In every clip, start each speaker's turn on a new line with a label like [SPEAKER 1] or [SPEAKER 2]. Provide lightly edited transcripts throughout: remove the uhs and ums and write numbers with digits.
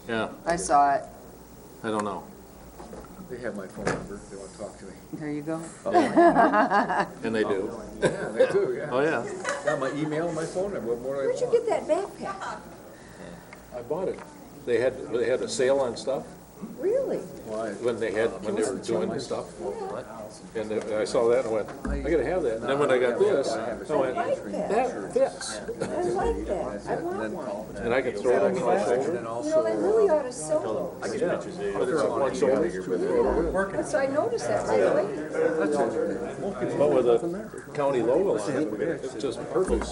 [SPEAKER 1] Yeah,
[SPEAKER 2] I saw it.
[SPEAKER 1] I don't know.
[SPEAKER 3] They have my phone number, they want to talk to me.
[SPEAKER 2] There you go.
[SPEAKER 1] And they do.
[SPEAKER 3] Yeah, they do, yeah.
[SPEAKER 1] Oh, yeah.
[SPEAKER 3] Got my email and my phone number, what more do I
[SPEAKER 2] Where'd you
[SPEAKER 3] want?
[SPEAKER 2] get that backpack?
[SPEAKER 1] I bought it. They had a sale on stuff
[SPEAKER 2] Really?
[SPEAKER 3] Why?
[SPEAKER 1] when they were doing the stuff. And I saw that and went, I gotta have that. And then when I got this, I went,
[SPEAKER 2] I like that.
[SPEAKER 1] that fits.
[SPEAKER 2] I like that. I want one.
[SPEAKER 1] And I can throw it on my shoulder.
[SPEAKER 3] And
[SPEAKER 2] You know,
[SPEAKER 3] also,
[SPEAKER 2] they really ought to sell those.
[SPEAKER 1] Yeah, but it's on one shoulder.
[SPEAKER 2] That's, I noticed that right away.
[SPEAKER 1] But with a county logo on it, it's just perfect.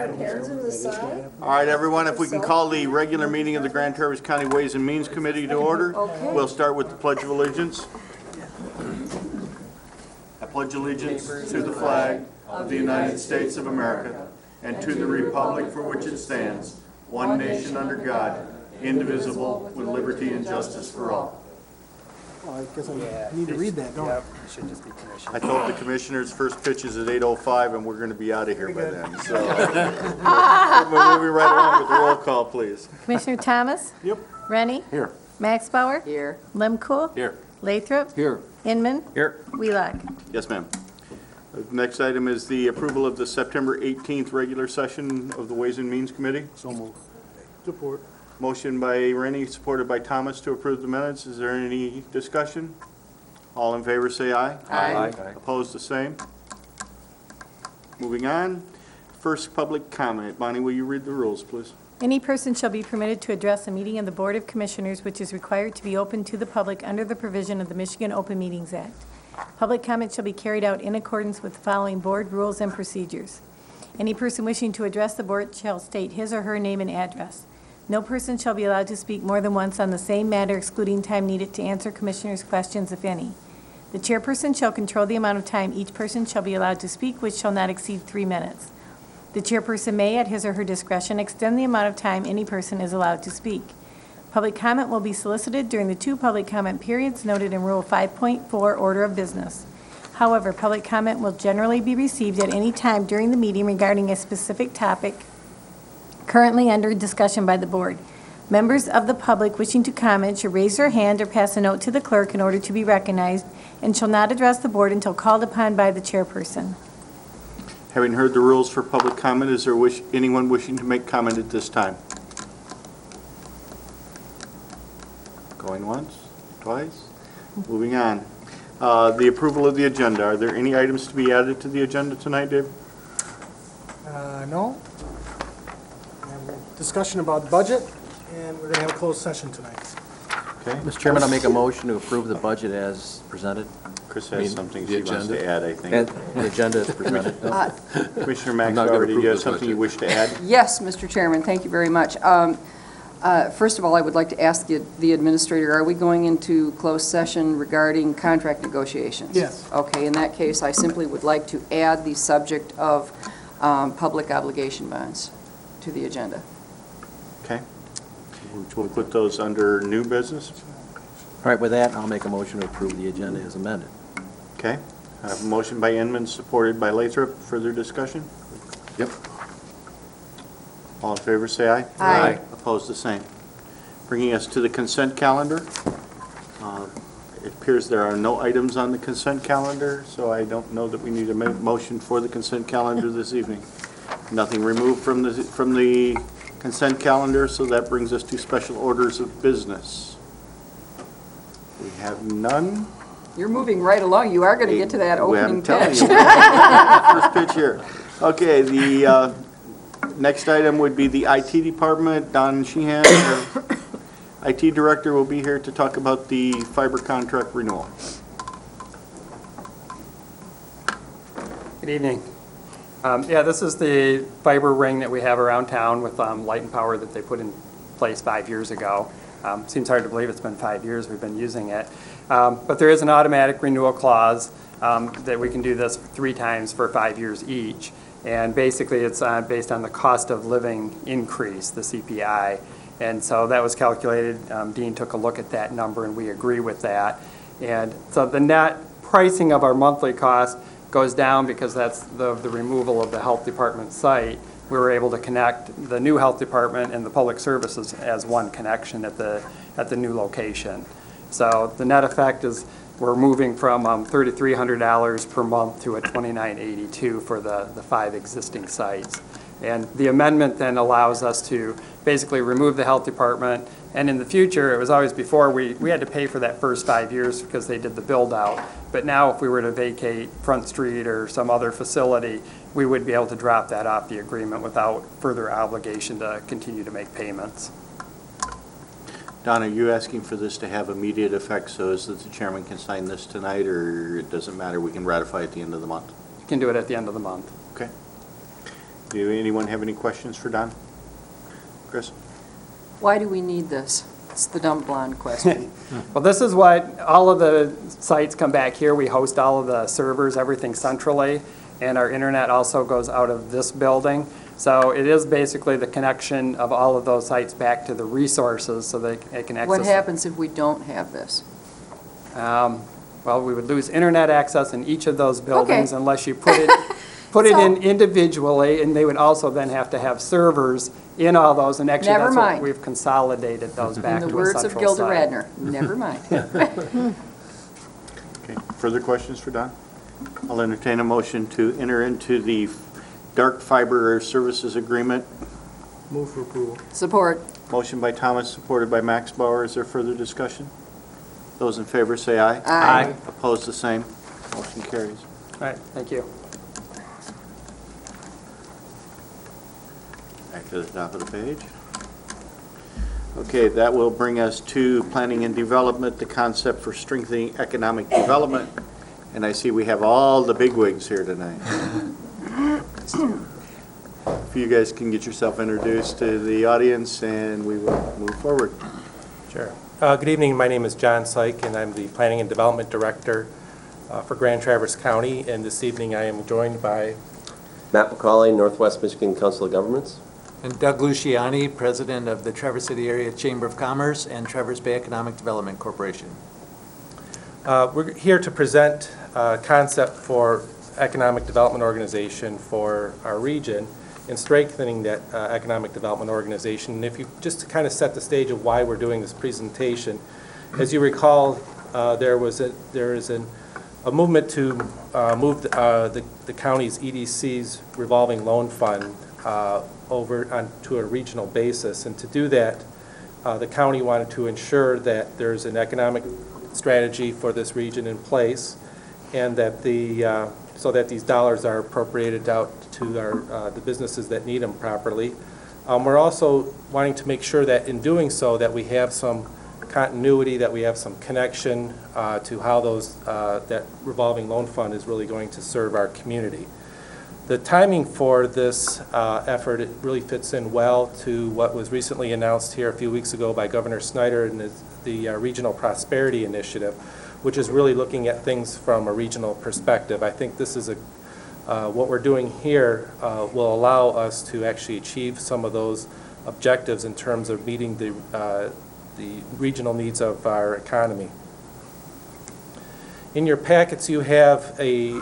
[SPEAKER 2] Hands in the side.
[SPEAKER 4] All right, everyone, if we can call the regular meeting of the Grand Traverse County Ways and Means Committee to order.
[SPEAKER 2] Okay.
[SPEAKER 4] We'll start with the Pledge of Allegiance. I pledge allegiance to the flag of the United States of America and to the republic for which it stands, one nation under God, indivisible, with liberty and justice for all.
[SPEAKER 5] Well, I guess I need to read that, don't I?
[SPEAKER 4] I told the commissioners first pitch is at 8:05 and we're going to be out of here by then, so. We're moving right along with the roll call, please.
[SPEAKER 6] Commissioner Thomas?
[SPEAKER 5] Yep.
[SPEAKER 6] Rennie?
[SPEAKER 1] Here.
[SPEAKER 6] Max Bauer?
[SPEAKER 2] Here.
[SPEAKER 6] Limcool?
[SPEAKER 1] Here.
[SPEAKER 6] Lathrop?
[SPEAKER 1] Here.
[SPEAKER 6] Inman?
[SPEAKER 1] Here.
[SPEAKER 6] Wheelock?
[SPEAKER 4] Yes, ma'am. The next item is the approval of the September 18th regular session of the Ways and Means Committee.
[SPEAKER 5] So moved. Support.
[SPEAKER 4] Motion by Rennie, supported by Thomas to approve the minutes. Is there any discussion? All in favor say aye.
[SPEAKER 2] Aye.
[SPEAKER 4] Opposed, the same. Moving on. First public comment. Bonnie, will you read the rules, please?
[SPEAKER 6] Any person shall be permitted to address a meeting of the Board of Commissioners which is required to be open to the public under the provision of the Michigan Open Meetings Act. Public comment shall be carried out in accordance with the following board rules and procedures. Any person wishing to address the board shall state his or her name and address. No person shall be allowed to speak more than once on the same matter, excluding time needed to answer commissioners' questions, if any. The chairperson shall control the amount of time each person shall be allowed to speak, which shall not exceed 3 minutes. The chairperson may, at his or her discretion, extend the amount of time any person is allowed to speak. Public comment will be solicited during the 2 public comment periods noted in Rule 5.4 Order of Business. However, public comment will generally be received at any time during the meeting regarding a specific topic currently under discussion by the board. Members of the public wishing to comment should raise their hand or pass a note to the clerk in order to be recognized and shall not address the board until called upon by the chairperson.
[SPEAKER 4] Having heard the rules for public comment, is there anyone wishing to make comment at this time? Going once, twice? Moving on. The approval of the agenda. Are there any items to be added to the agenda tonight, Dave?
[SPEAKER 5] No. We have a discussion about budget, and we're going to have a closed session tonight.
[SPEAKER 4] Okay.
[SPEAKER 7] Mr. Chairman, I'll make a motion to approve the budget as presented.
[SPEAKER 4] Chris
[SPEAKER 1] I mean,
[SPEAKER 4] has something
[SPEAKER 1] the
[SPEAKER 4] she wants
[SPEAKER 1] agenda.
[SPEAKER 4] to add, I think.
[SPEAKER 7] And the agenda is presented.
[SPEAKER 4] Commissioner Max
[SPEAKER 1] not gonna
[SPEAKER 4] Bauer, do you
[SPEAKER 1] approve
[SPEAKER 4] have
[SPEAKER 1] this
[SPEAKER 4] something you
[SPEAKER 1] budget.
[SPEAKER 4] wish to add?
[SPEAKER 2] Yes, Mr. Chairman, thank you very much. First of all, I would like to ask the administrator, are we going into closed session regarding contract negotiations?
[SPEAKER 5] Yes.
[SPEAKER 2] Okay, in that case, I simply would like to add the subject of public obligation bonds to the agenda.
[SPEAKER 4] Okay. We'll put those under new business.
[SPEAKER 7] All right, with that, I'll make a motion to approve the agenda as amended.
[SPEAKER 4] Okay. I have a motion by Inman, supported by Lathrop. Further discussion?
[SPEAKER 1] Yep.
[SPEAKER 4] All in favor, say aye.
[SPEAKER 2] Aye.
[SPEAKER 4] Opposed, the same. Bringing us to the consent calendar. It appears there are no items on the consent calendar, so I don't know that we need a motion for the consent calendar this evening. Nothing removed from the consent calendar, so that brings us to special orders of business. We have none.
[SPEAKER 2] You're moving right along. You are going to get to that
[SPEAKER 4] Well,
[SPEAKER 2] opening
[SPEAKER 4] I'm telling
[SPEAKER 2] pitch.
[SPEAKER 4] you. First pitch here. Okay, the next item would be the IT department. Don Sheehan, our IT director, will be here to talk about the fiber contract renewal.
[SPEAKER 8] Good evening. Yeah, this is the fiber ring that we have around town with Light and Power that they put in place 5 years ago. Seems hard to believe it's been 5 years we've been using it. But there is an automatic renewal clause that we can do this 3 times for 5 years each. And basically, it's based on the cost of living increase, the CPI. And so that was calculated. Dean took a look at that number, and we agree with that. And so the net pricing of our monthly cost goes down because that's the removal of the health department site. we were able to connect the new health department and the public services as one connection at the new location. So the net effect is we're moving from $3,300 per month to a $2,982 for the 5 existing sites. And the amendment then allows us to basically remove the health department. And in the future, it was always before, we had to pay for that first 5 years because they did the build out. But now if we were to vacate Front Street or some other facility, we would be able to drop that off the agreement without further obligation to continue to make payments.
[SPEAKER 4] Don, are you asking for this to have immediate effect so as that the chairman can sign this tonight, or it doesn't matter, we can ratify at the end of the month?
[SPEAKER 8] You can do it at the end of the month.
[SPEAKER 4] Okay. Do anyone have any questions for Don? Chris?
[SPEAKER 2] Why do we need this? It's the dumb blonde question.
[SPEAKER 8] Well, this is what, all of the sites come back here. We host all of the servers, everything centrally, and our internet also goes out of this building. So it is basically the connection of all of those sites back to the resources so they can access.
[SPEAKER 2] What happens if we don't have this?
[SPEAKER 8] Well, we would lose internet access in each of those buildings
[SPEAKER 2] Okay.
[SPEAKER 8] unless you put it in individually, and they would also then have to have servers in all those, and actually
[SPEAKER 2] Never
[SPEAKER 8] that's what
[SPEAKER 2] mind.
[SPEAKER 8] we've consolidated those
[SPEAKER 2] In
[SPEAKER 8] back to
[SPEAKER 2] the
[SPEAKER 8] a
[SPEAKER 2] words of
[SPEAKER 8] central
[SPEAKER 2] Gilda
[SPEAKER 8] site.
[SPEAKER 2] Radner, never mind.
[SPEAKER 4] Okay, further questions for Don? I'll entertain a motion to enter into the dark fiber services agreement.
[SPEAKER 5] Move for approval.
[SPEAKER 2] Support.
[SPEAKER 4] Motion by Thomas, supported by Max Bauer. Is there further discussion? Those in favor say aye.
[SPEAKER 2] Aye.
[SPEAKER 4] Opposed, the same. Motion carries.
[SPEAKER 8] All right, thank you.
[SPEAKER 4] Back to the top of the page. Okay, that will bring us to planning and development, the concept for strengthening economic development. And I see we have all the bigwigs here tonight. If you guys can get yourself introduced to the audience, and we will move forward.
[SPEAKER 9] Sure. Good evening. My name is John Syke, and I'm the Planning and Development Director for Grand Traverse County. And this evening, I am joined by
[SPEAKER 10] Matt McCauley, Northwest Michigan Council of Governments.
[SPEAKER 7] And Doug Luciani, President of the Traverse City Area Chamber of Commerce and Traverse Bay Economic Development Corporation.
[SPEAKER 9] we're here to present a concept for economic development organization for our region and strengthening that economic development organization. And if you just to kind of set the stage of why we're doing this presentation, as you recall, there is a movement to move the county's EDC's revolving loan fund over onto a regional basis. And to do that, the county wanted to ensure that there's an economic strategy for this region in place, and that so that these dollars are appropriated out to the businesses that need them properly. We're also wanting to make sure that in doing so that we have some continuity, that we have some connection to how that revolving loan fund is really going to serve our community. The timing for this effort, it really fits in well to what was recently announced here a few weeks ago by Governor Snyder and the Regional Prosperity Initiative, which is really looking at things from a regional perspective. I think this is what we're doing here will allow us to actually achieve some of those objectives in terms of meeting the regional needs of our economy. In your packets, you have a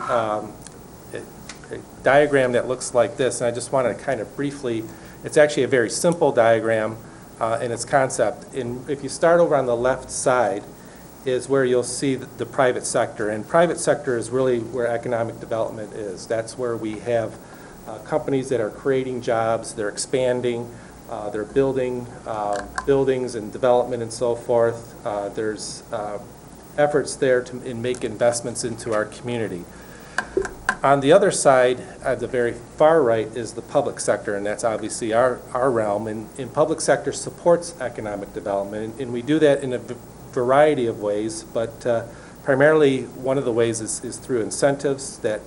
[SPEAKER 9] diagram that looks like this, and I just want to kind of briefly, it's actually a very simple diagram in its concept. And if you start over on the left side is where you'll see the private sector, and private sector is really where economic development is. That's where we have companies that are creating jobs, they're expanding, they're building buildings and development and so forth. There's efforts there to make investments into our community. On the other side, at the very far right, is the public sector, and that's obviously our realm. And public sector supports economic development, and we do that in a variety of ways, but primarily one of the ways is through incentives that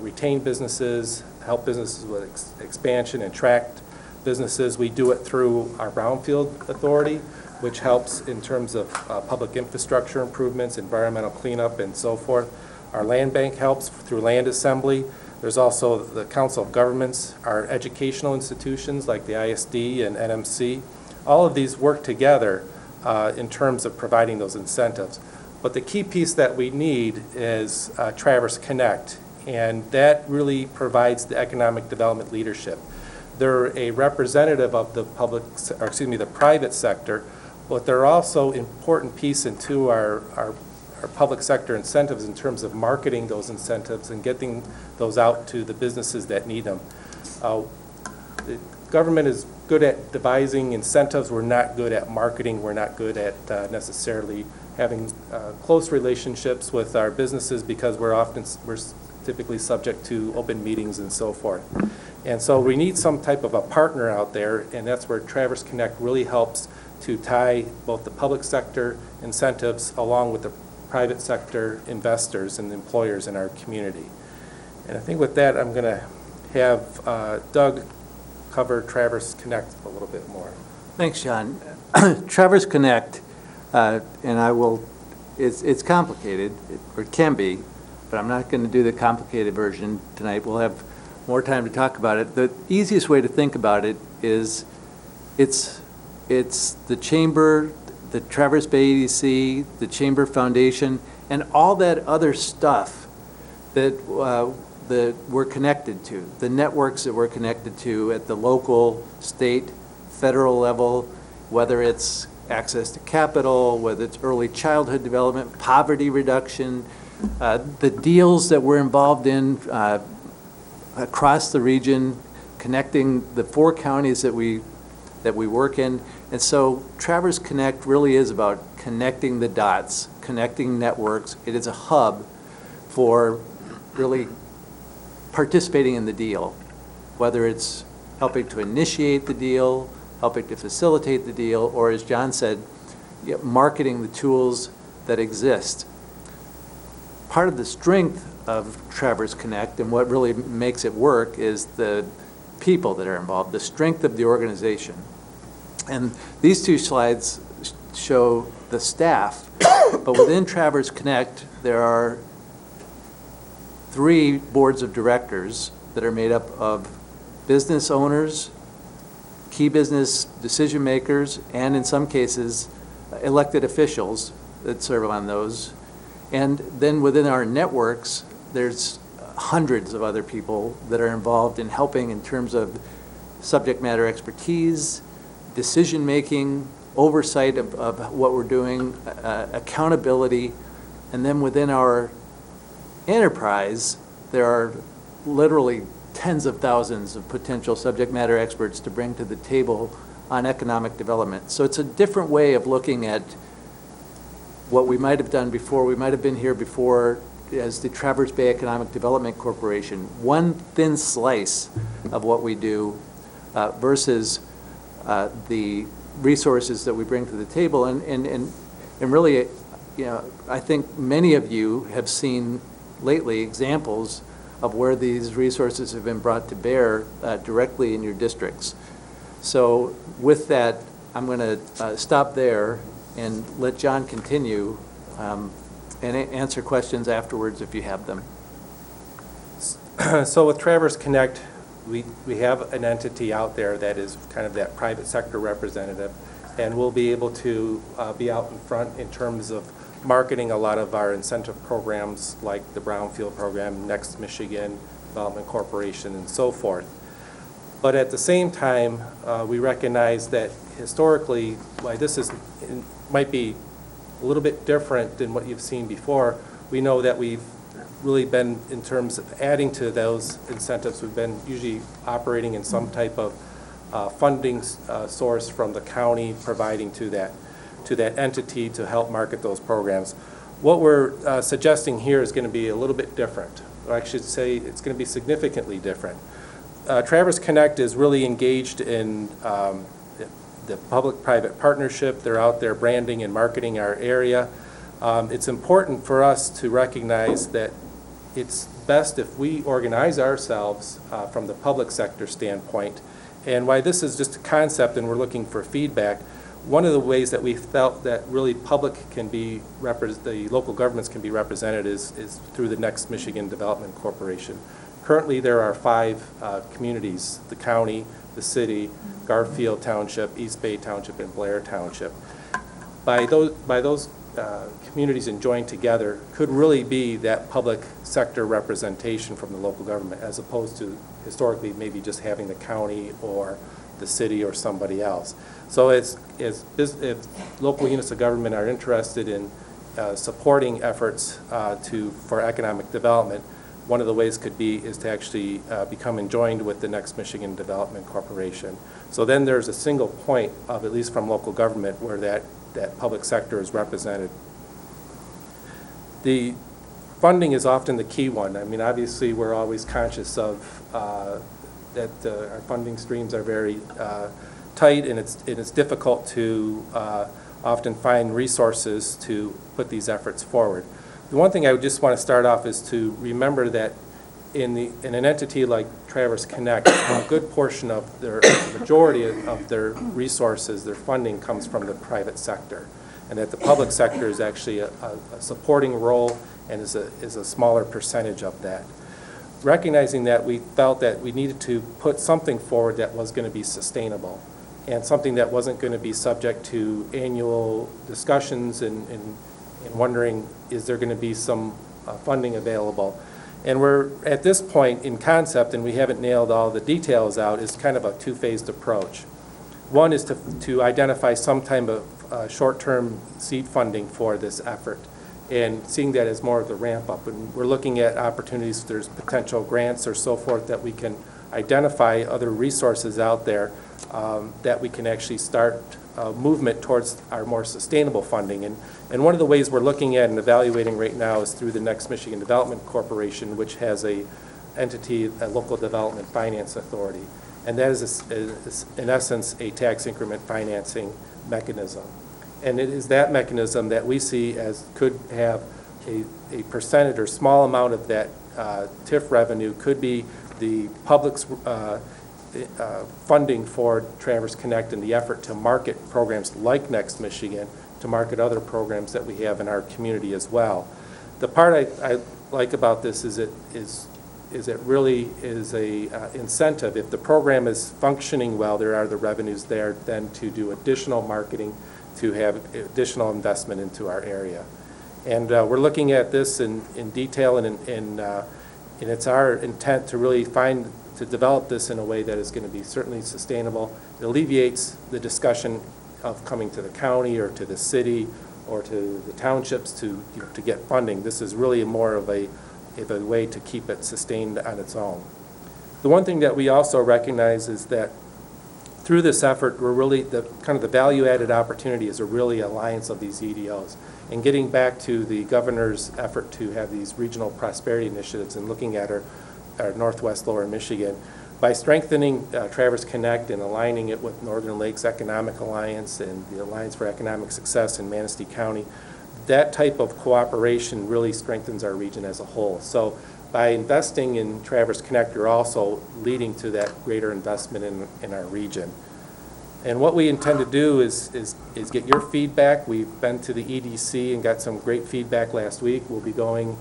[SPEAKER 9] retain businesses, help businesses with expansion, attract businesses. We do it through our Brownfield Authority, which helps in terms of public infrastructure improvements, environmental cleanup, and so forth. Our land bank helps through land assembly. There's also the Council of Governments, our educational institutions like the ISD and NMC. All of these work together in terms of providing those incentives. But the key piece that we need is Traverse Connect, and that really provides the economic development leadership. They're a representative of the the private sector, but they're also important piece into our public sector incentives in terms of marketing those incentives and getting those out to the businesses that need them. The government is good at devising incentives. We're not good at marketing. We're not good at necessarily having close relationships with our businesses because we're typically subject to open meetings and so forth. And so we need some type of a partner out there, and that's where Traverse Connect really helps to tie both the public sector incentives along with the private sector investors and employers in our community. And I think with that, I'm going to have Doug cover Traverse Connect a little bit more.
[SPEAKER 7] Thanks, John. Traverse Connect, and I will, it's complicated, or it can be, but I'm not going to do the complicated version tonight. We'll have more time to talk about it. The easiest way to think about it is it's the Chamber, the Traverse Bay EDC, the Chamber Foundation, and all that other stuff that we're connected to, the networks that we're connected to at the local, state, federal level, whether it's access to capital, whether it's early childhood development, poverty reduction, the deals that we're involved in across the region, connecting the 4 counties that we work in. And so Traverse Connect really is about connecting the dots, connecting networks. It is a hub for really participating in the deal, whether it's helping to initiate the deal, helping to facilitate the deal, or as John said, marketing the tools that exist. Part of the strength of Traverse Connect and what really makes it work is the people that are involved, the strength of the organization. And these 2 slides show the staff, but within Traverse Connect, there are 3 boards of directors that are made up of business owners, key business decision makers, and in some cases, elected officials that serve on those. And then within our networks, there's hundreds of other people that are involved in helping in terms of subject matter expertise, decision-making, oversight of what we're doing, accountability, and then within our enterprise, there are literally tens of thousands of potential subject matter experts to bring to the table on economic development. So it's a different way of looking at what we might have done before. We might have been here before as the Traverse Bay Economic Development Corporation, one thin slice of what we do versus the resources that we bring to the table. And really, I think many of you have seen lately examples of where these resources have been brought to bear directly in your districts. So with that, I'm going to stop there and let John continue and answer questions afterwards if you have them.
[SPEAKER 9] So with Traverse Connect, we have an entity out there that is kind of that private sector representative, and we'll be able to be out in front in terms of marketing a lot of our incentive programs like the Brownfield program, Next Michigan Development Corporation, and so forth. But at the same time, we recognize that historically, why this might be a little bit different than what you've seen before. We know that we've really been, in terms of adding to those incentives, we've been usually operating in some type of funding source from the county providing to that entity to help market those programs. What we're suggesting here is going to be a little bit different. Or I should say it's going to be significantly different. Traverse Connect is really engaged in the public-private partnership. They're out there branding and marketing our area. It's important for us to recognize that it's best if we organize ourselves from the public sector standpoint. And why this is just a concept and we're looking for feedback, one of the ways that we felt that really public can be, the local governments can be represented is through the Next Michigan Development Corporation. Currently there are 5 communities, the county, the city, Garfield Township, East Bay Township, and Blair Township. By those communities enjoying together could really be that public sector representation from the local government, as opposed to historically maybe just having the county or the city or somebody else. So if local units of government are interested in supporting efforts for economic development, one of the ways is to actually become enjoined with the Next Michigan Development Corporation. So then there's a single point of, at least from local government, where that public sector is represented. The funding is often the key one. I mean, obviously, we're always conscious of that our funding streams are very tight, and it's difficult to often find resources to put these efforts forward. The one thing I would just want to start off is to remember that in an entity like Traverse Connect, a good portion of majority of their resources, their funding, comes from the private sector, and that the public sector is actually a supporting role and is a smaller percentage of that. Recognizing that, we felt that we needed to put something forward that was going to be sustainable, and something that wasn't going to be subject to annual discussions and wondering, is there going to be some funding available? And we're at this point in concept, and we haven't nailed all the details out, is kind of a two-phased approach. One is to identify some type of short-term seed funding for this effort, and seeing that as more of the ramp-up. And we're looking at opportunities, if there's potential grants or so forth, that we can identify other resources out there that we can actually start movement towards our more sustainable funding. And one of the ways we're looking at and evaluating right now is through the Next Michigan Development Corporation, which has a local development finance authority. And that is, in essence, a tax increment financing mechanism. And it is that mechanism that we see as could have a percentage or small amount of that TIF revenue could be the public's funding for Traverse Connect and the effort to market programs like Next Michigan, to market other programs that we have in our community as well. The part I like about this is it really is a incentive. If the program is functioning well, there are the revenues there then to do additional marketing, to have additional investment into our area. And we're looking at this in detail, and it's our intent to really to develop this in a way that is going to be certainly sustainable. It alleviates the discussion of coming to the county or to the city or to the townships to get funding. This is really more of a way to keep it sustained on its own. The one thing that we also recognize is that through this effort, we're really the value-added opportunity is a really alliance of these EDOs. And getting back to the governor's effort to have these regional prosperity initiatives and looking at our Northwest Lower Michigan, by strengthening Traverse Connect and aligning it with Northern Lakes Economic Alliance and the Alliance for Economic Success in Manistee County, that type of cooperation really strengthens our region as a whole. So by investing in Traverse Connect, you're also leading to that greater investment in our region. And what we intend to do is get your feedback. We've been to the EDC and got some great feedback last week. We'll be going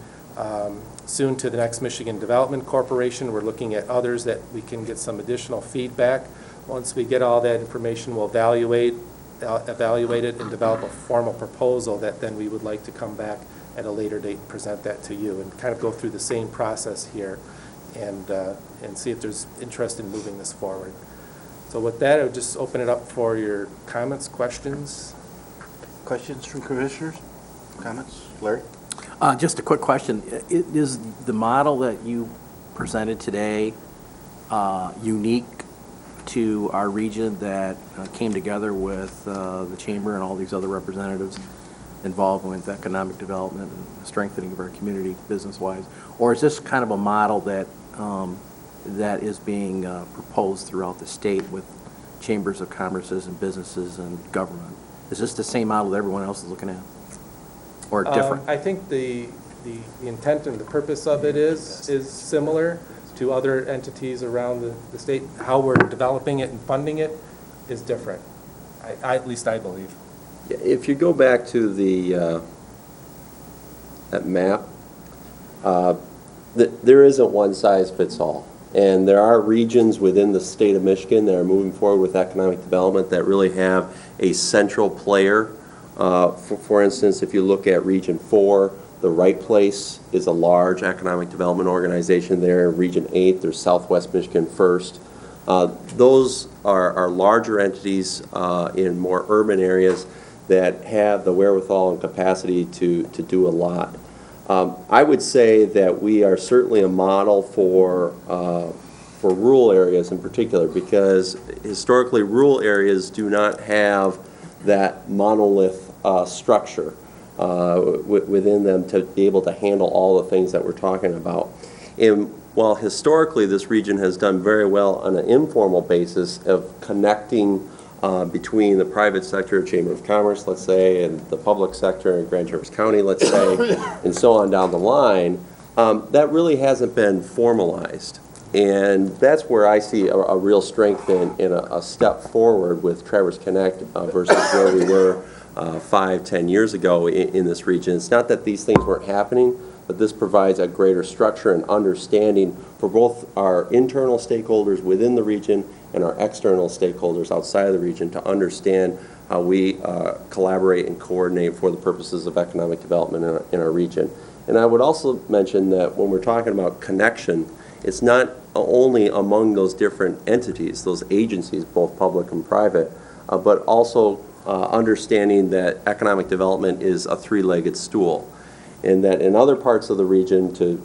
[SPEAKER 9] soon to the Next Michigan Development Corporation. We're looking at others that we can get some additional feedback. Once we get all that information, we'll evaluate it and develop a formal proposal that then we would like to come back at a later date and present that to you, and kind of go through the same process here and see if there's interest in moving this forward. So with that, I would just open it up for your comments, questions.
[SPEAKER 4] Questions from commissioners? Comments? Larry?
[SPEAKER 11] Just a quick question. Is the model that you presented today unique to our region that came together with the Chamber and all these other representatives involved with economic development and strengthening of our community business-wise? Or is this kind of a model that that is being proposed throughout the state with chambers of commerces and businesses and government? Is this the same model that everyone else is looking at? Or different?
[SPEAKER 9] I think the intent and the purpose of it is similar to other entities around the state. How we're developing it and funding it is different, at least I believe.
[SPEAKER 10] If you go back to that map, there isn't one size fits all. And there are regions within the state of Michigan that are moving forward with economic development that really have a central player For instance, if you look at Region 4, the Right Place is a large economic development organization there. Region 8, there's Southwest Michigan First. Those are larger entities in more urban areas that have the wherewithal and capacity to do a lot. I would say that we are certainly a model for rural areas in particular, because historically rural areas do not have that monolith structure within them to be able to handle all the things that we're talking about. And while historically this region has done very well on an informal basis of connecting between the private sector, Chamber of Commerce, let's say, and the public sector in Grand Traverse County, let's say, and so on down the line, that really hasn't been formalized. And that's where I see a real strength in a step forward with Traverse Connect versus where we were 5-10 years ago in this region. It's not that these things weren't happening, but this provides a greater structure and understanding for both our internal stakeholders within the region and our external stakeholders outside of the region to understand how we collaborate and coordinate for the purposes of economic development in our region. And I would also mention that when we're talking about connection, it's not only among those different entities, those agencies, both public and private, but also understanding that economic development is a three-legged stool, and that in other parts of the region, to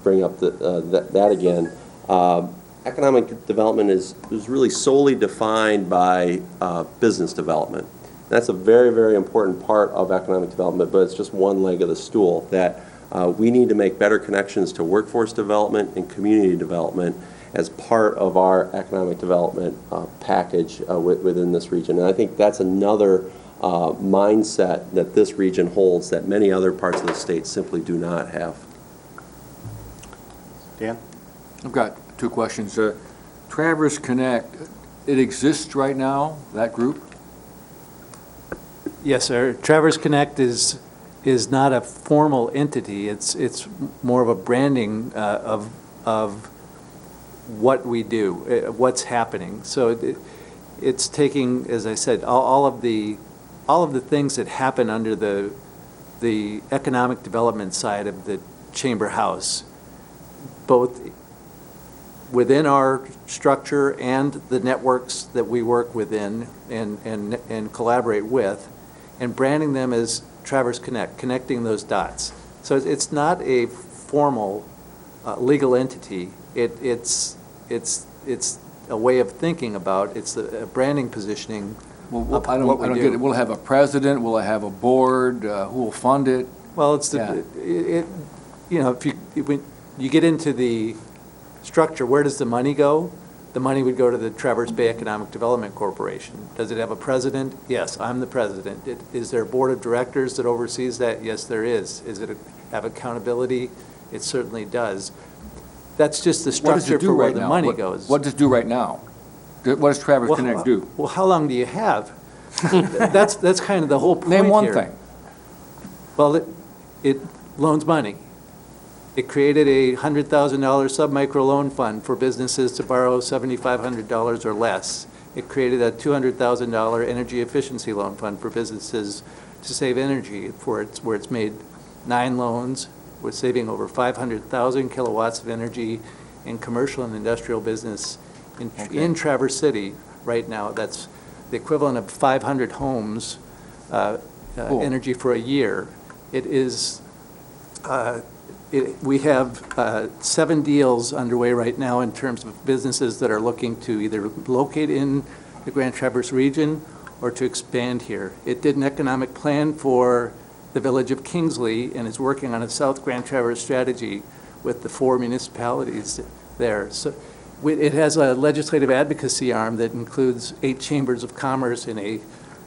[SPEAKER 10] bring up that again, economic development is really solely defined by business development. That's a very, very important part of economic development, but it's just one leg of the stool, that we need to make better connections to workforce development and community development as part of our economic development package within this region. And I think that's another mindset that this region holds that many other parts of the state simply do not have.
[SPEAKER 4] Dan?
[SPEAKER 12] I've got two questions. Traverse Connect, it exists right now, that group?
[SPEAKER 7] Yes, sir. Traverse Connect is not a formal entity. It's more of a branding of what we do, what's happening. So it's taking, as I said, all of the things that happen under the economic development side of the Chamber House, both within our structure and the networks that we work within and collaborate with, and branding them as Traverse Connect, connecting those dots. So it's not a formal legal entity. It's a way of thinking about, it's a branding positioning.
[SPEAKER 12] Well, I don't get it. Will it have a president? Will it have a board? Who will fund it?
[SPEAKER 7] Well, it's if you get into the structure, where does the money go? The money would go to the Traverse Bay Economic Development Corporation. Does it have a president? Yes, I'm the president. Is there a board of directors that oversees that? Yes, there is. Does it have accountability? It certainly does. That's just the structure for where the money goes.
[SPEAKER 12] What does it do right now? What does Traverse Connect do?
[SPEAKER 7] Well, how long do you have? That's kind of the whole point here.
[SPEAKER 12] Name one thing.
[SPEAKER 7] Well, it loans money. It created a $100,000 submicro loan fund for businesses to borrow $7,500 or less. It created a $200,000 energy efficiency loan fund for businesses to save energy, where it's made 9 loans. We're saving over 500,000 kilowatts of energy in commercial and industrial business in Traverse City right now. That's the equivalent of 500 homes, energy for a year. It is. We have 7 deals underway right now in terms of businesses that are looking to either locate in the Grand Traverse region or to expand here. It did an economic plan for the village of Kingsley and is working on a South Grand Traverse strategy with the 4 municipalities there. So it has a legislative advocacy arm that includes 8 chambers of commerce in a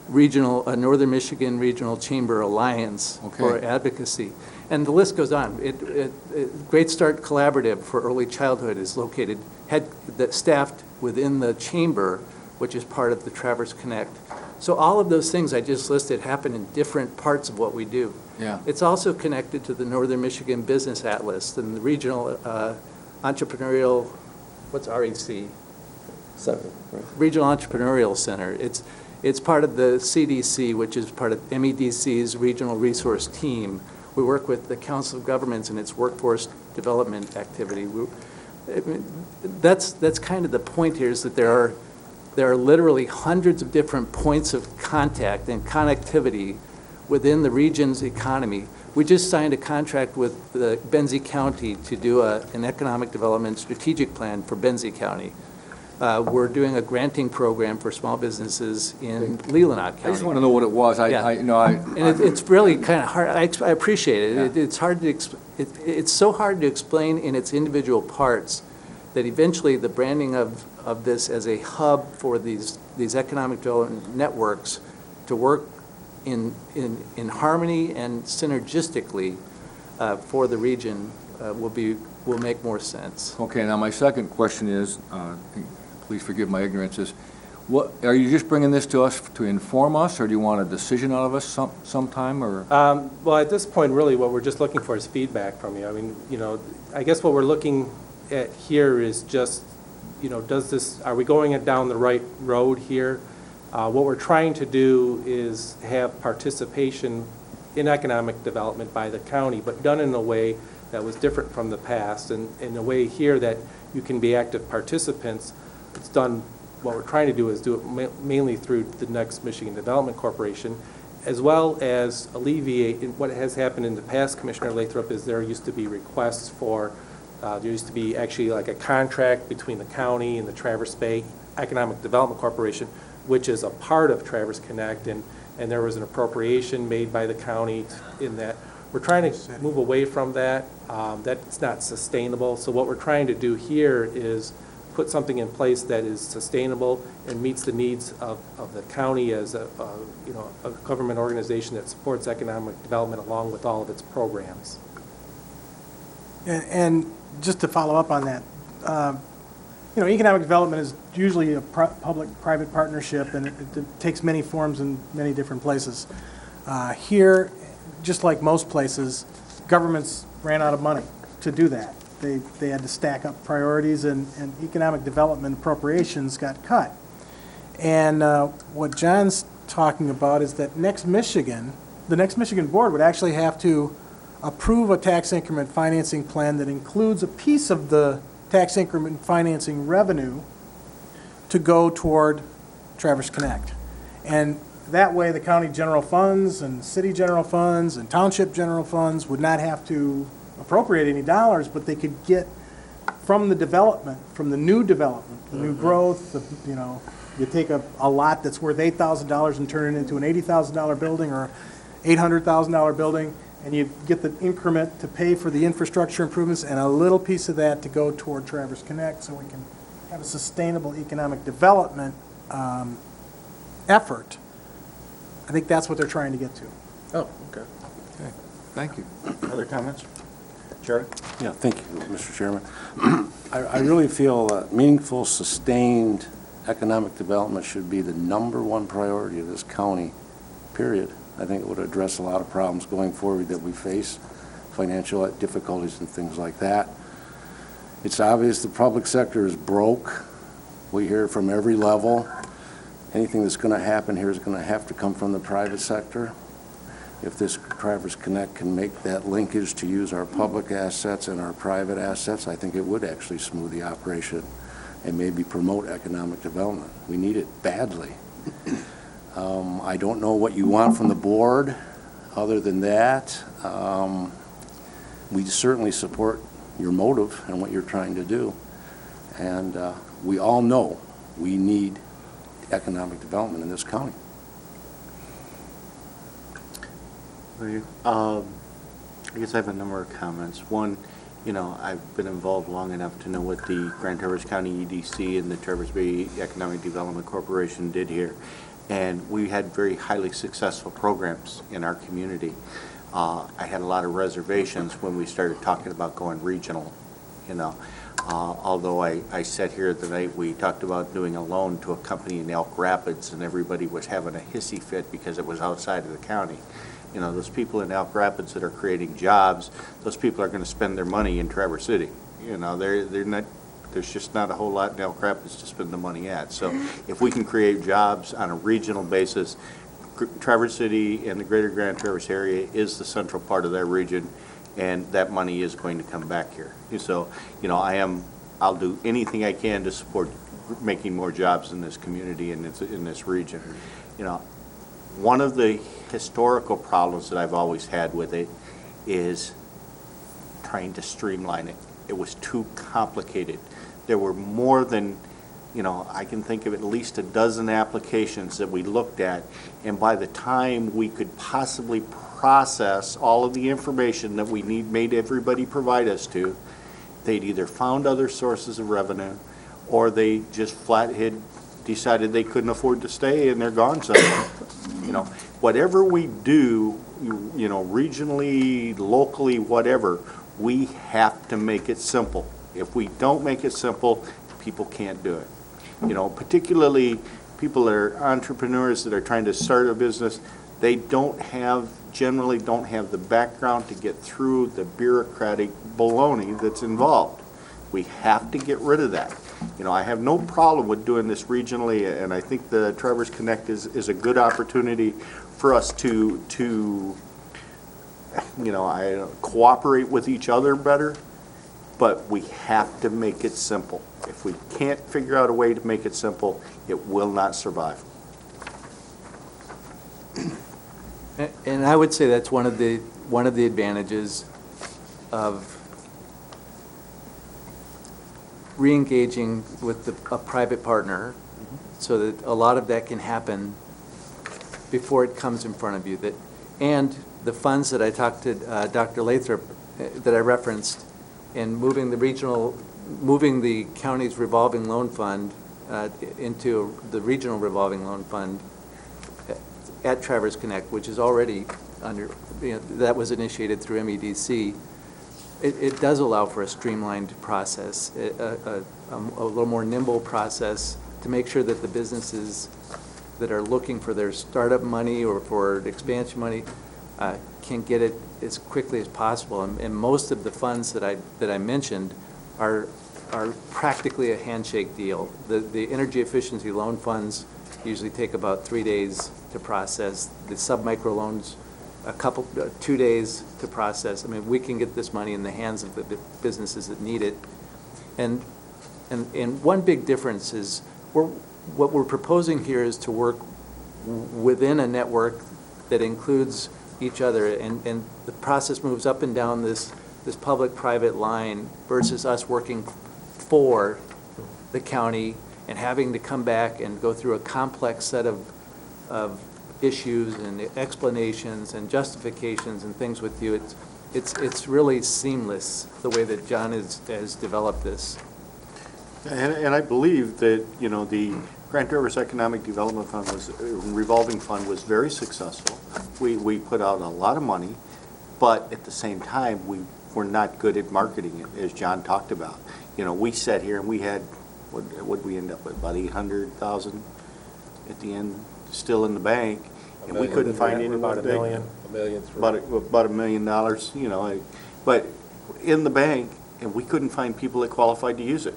[SPEAKER 7] Northern Michigan Regional Chamber Alliance for advocacy. And the list goes on. Great Start Collaborative for Early Childhood is located, staffed within the chamber, which is part of the Traverse Connect. So all of those things I just listed happen in different parts of what we do.
[SPEAKER 12] Yeah.
[SPEAKER 7] It's also connected to the Northern Michigan Business Atlas and the Regional Entrepreneurial, what's REC?
[SPEAKER 10] Center, right.
[SPEAKER 7] Regional Entrepreneurial Center. It's part of the CDC, which is part of MEDC's regional resource team. We work with the Council of Governments and its workforce development activity. That's kind of the point here, is that there are literally hundreds of different points of contact and connectivity within the region's economy. We just signed a contract with the Benzie County to do an economic development strategic plan for Benzie County. We're doing a granting program for small businesses in Leelanau County.
[SPEAKER 12] I just want to know what it was.
[SPEAKER 7] And it's really kind of hard. I appreciate it. It's hard to it's so hard to explain in its individual parts that eventually the branding of this as a hub for these economic development networks to work in harmony and synergistically for the region will make more sense.
[SPEAKER 12] Okay, now my second question is, please forgive my ignorance, is what, are you just bringing this to us to inform us, or do you want a decision out of us sometime, or?
[SPEAKER 9] Well, at this point, really, what we're just looking for is feedback from you. I mean, I guess what we're looking at here is just, are we going down the right road here? What we're trying to do is have participation in economic development by the county, but done in a way that was different from the past, and in a way here that you can be active participants. It's done, what we're trying to do is do it mainly through the Next Michigan Development Corporation, as well as alleviate what has happened in the past, Commissioner Lathrop, is there used to be requests for, there used to be actually like a contract between the county and the Traverse Bay Economic Development Corporation, which is a part of Traverse Connect, and there was an appropriation made by the county in that. We're trying to move away from that. That's not sustainable. So what we're trying to do here is put something in place that is sustainable and meets the needs of the county as a government organization that supports economic development along with all of its programs.
[SPEAKER 5] And just to follow up on that, economic development is usually a public-private partnership, and it takes many forms in many different places. Here, just like most places, governments ran out of money to do that. They had to stack up priorities, and economic development appropriations got cut. And what John's talking about is that the Next Michigan Board would actually have to approve a tax increment financing plan that includes a piece of the tax increment financing revenue to go toward Traverse Connect. And that way, the county general funds and city general funds and township general funds would not have to appropriate any dollars, but they could get from the development, from the new development, the new growth, you take a lot that's worth $8,000 and turn it into an $80,000 building or $800,000 building, and you get the increment to pay for the infrastructure improvements and a little piece of that to go toward Traverse Connect, so we can have a sustainable economic development effort. I think that's what they're trying to get to.
[SPEAKER 9] Oh, okay.
[SPEAKER 12] Okay, thank you.
[SPEAKER 4] Other comments? Jerry?
[SPEAKER 13] Yeah, thank you, Mr. Chairman. I really feel meaningful, sustained economic development should be the #1 priority of this county, period. I think it would address a lot of problems going forward that we face, financial difficulties and things like that. It's obvious the public sector is broke. We hear it from every level. Anything that's going to happen here is going to have to come from the private sector. If this Traverse Connect can make that linkage to use our public assets and our private assets, I think it would actually smooth the operation and maybe promote economic development. We need it badly. I don't know what you want from the board other than that. We certainly support your motive and what you're trying to do. And we all know we need economic development in this county.
[SPEAKER 4] I guess I have a number of comments. One, I've been involved long enough to know what the Grand Traverse County EDC and the Traverse Bay Economic Development Corporation did here. And we had very highly successful programs in our community. I had a lot of reservations when we started talking about going regional, although I sat here the night we talked about doing a loan to a company in Elk Rapids, and everybody was having a hissy fit because it was outside of the county. Those people in Elk Rapids that are creating jobs, those people are going to spend their money in Traverse City. They're not There's just not a whole lot in Elk Rapids to spend the money at. So if we can create jobs on a regional basis, Traverse City and the greater Grand Traverse area is the central part of that region, and that money is going to come back here. So, I'll do anything I can to support making more jobs in this community and in this region. One of the historical problems that I've always had with it is trying to streamline it. It was too complicated. There were more than, I can think of at least a dozen applications that we looked at, and by the time we could possibly process all of the information that we made everybody provide us to, they'd either found other sources of revenue, or they just flat had decided they couldn't afford to stay and they're gone somewhere. Whatever we do, regionally, locally, whatever, we have to make it simple. If we don't make it simple, people can't do it. Particularly people that are entrepreneurs that are trying to start a business, they generally don't have the background to get through the bureaucratic baloney that's involved. We have to get rid of that. I have no problem with doing this regionally, and I think the Traverse Connect is a good opportunity for us to cooperate with each other better, but we have to make it simple. If we can't figure out a way to make it simple, it will not survive.
[SPEAKER 7] And I would say that's one of the advantages of re-engaging with a private partner, so that a lot of that can happen before it comes in front of you. And the funds that I talked to Dr. Lathrop, that I referenced, in moving the county's revolving loan fund into the regional revolving loan fund at Traverse Connect, which is already under, that was initiated through MEDC. It does allow for a streamlined process, a little more nimble process, to make sure that the businesses that are looking for their startup money or for expansion money can get it as quickly as possible. And most of the funds that I mentioned are practically a handshake deal. The energy efficiency loan funds usually take about 3 days to process. The sub-micro loans, 2 days to process. I mean, we can get this money in the hands of the businesses that need it. And one big difference is what we're proposing here is to work within a network that includes each other, and the process moves up and down this public-private line versus us working for the county and having to come back and go through a complex set of issues and explanations and justifications and things with you. It's really seamless the way that John has developed this.
[SPEAKER 4] And I believe that, the Grand Traverse Economic Development Fund revolving fund was very successful. We put out a lot of money, but at the same time, we were not good at marketing it, as John talked about. We sat here and we had, what we end up with, about 800,000 at the end, still in the bank, and we couldn't find anyone.
[SPEAKER 9] About $1 million.
[SPEAKER 4] About $1 million, but in the bank, and we couldn't find people that qualified to use it.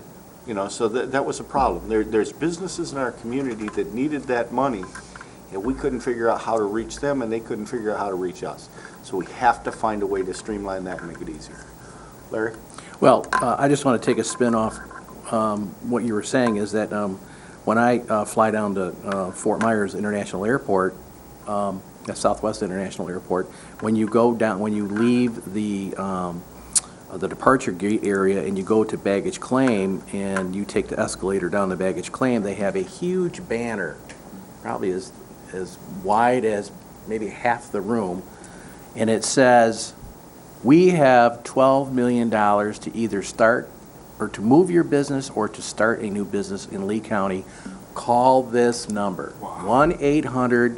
[SPEAKER 4] So that was a problem. There's businesses in our community that needed that money, and we couldn't figure out how to reach them, and they couldn't figure out how to reach us. So we have to find a way to streamline that and make it easier. Larry?
[SPEAKER 11] Well, I just want to take a spin off what you were saying is that when I fly down to Fort Myers International Airport, Southwest International Airport, when you leave the departure gate area and you go to baggage claim and you take the escalator down to baggage claim, they have a huge banner, probably as wide as maybe half the room, and it says, "We have $12 million to either start or to move your business or to start a new business in Lee County. Call this number, 1-800 ...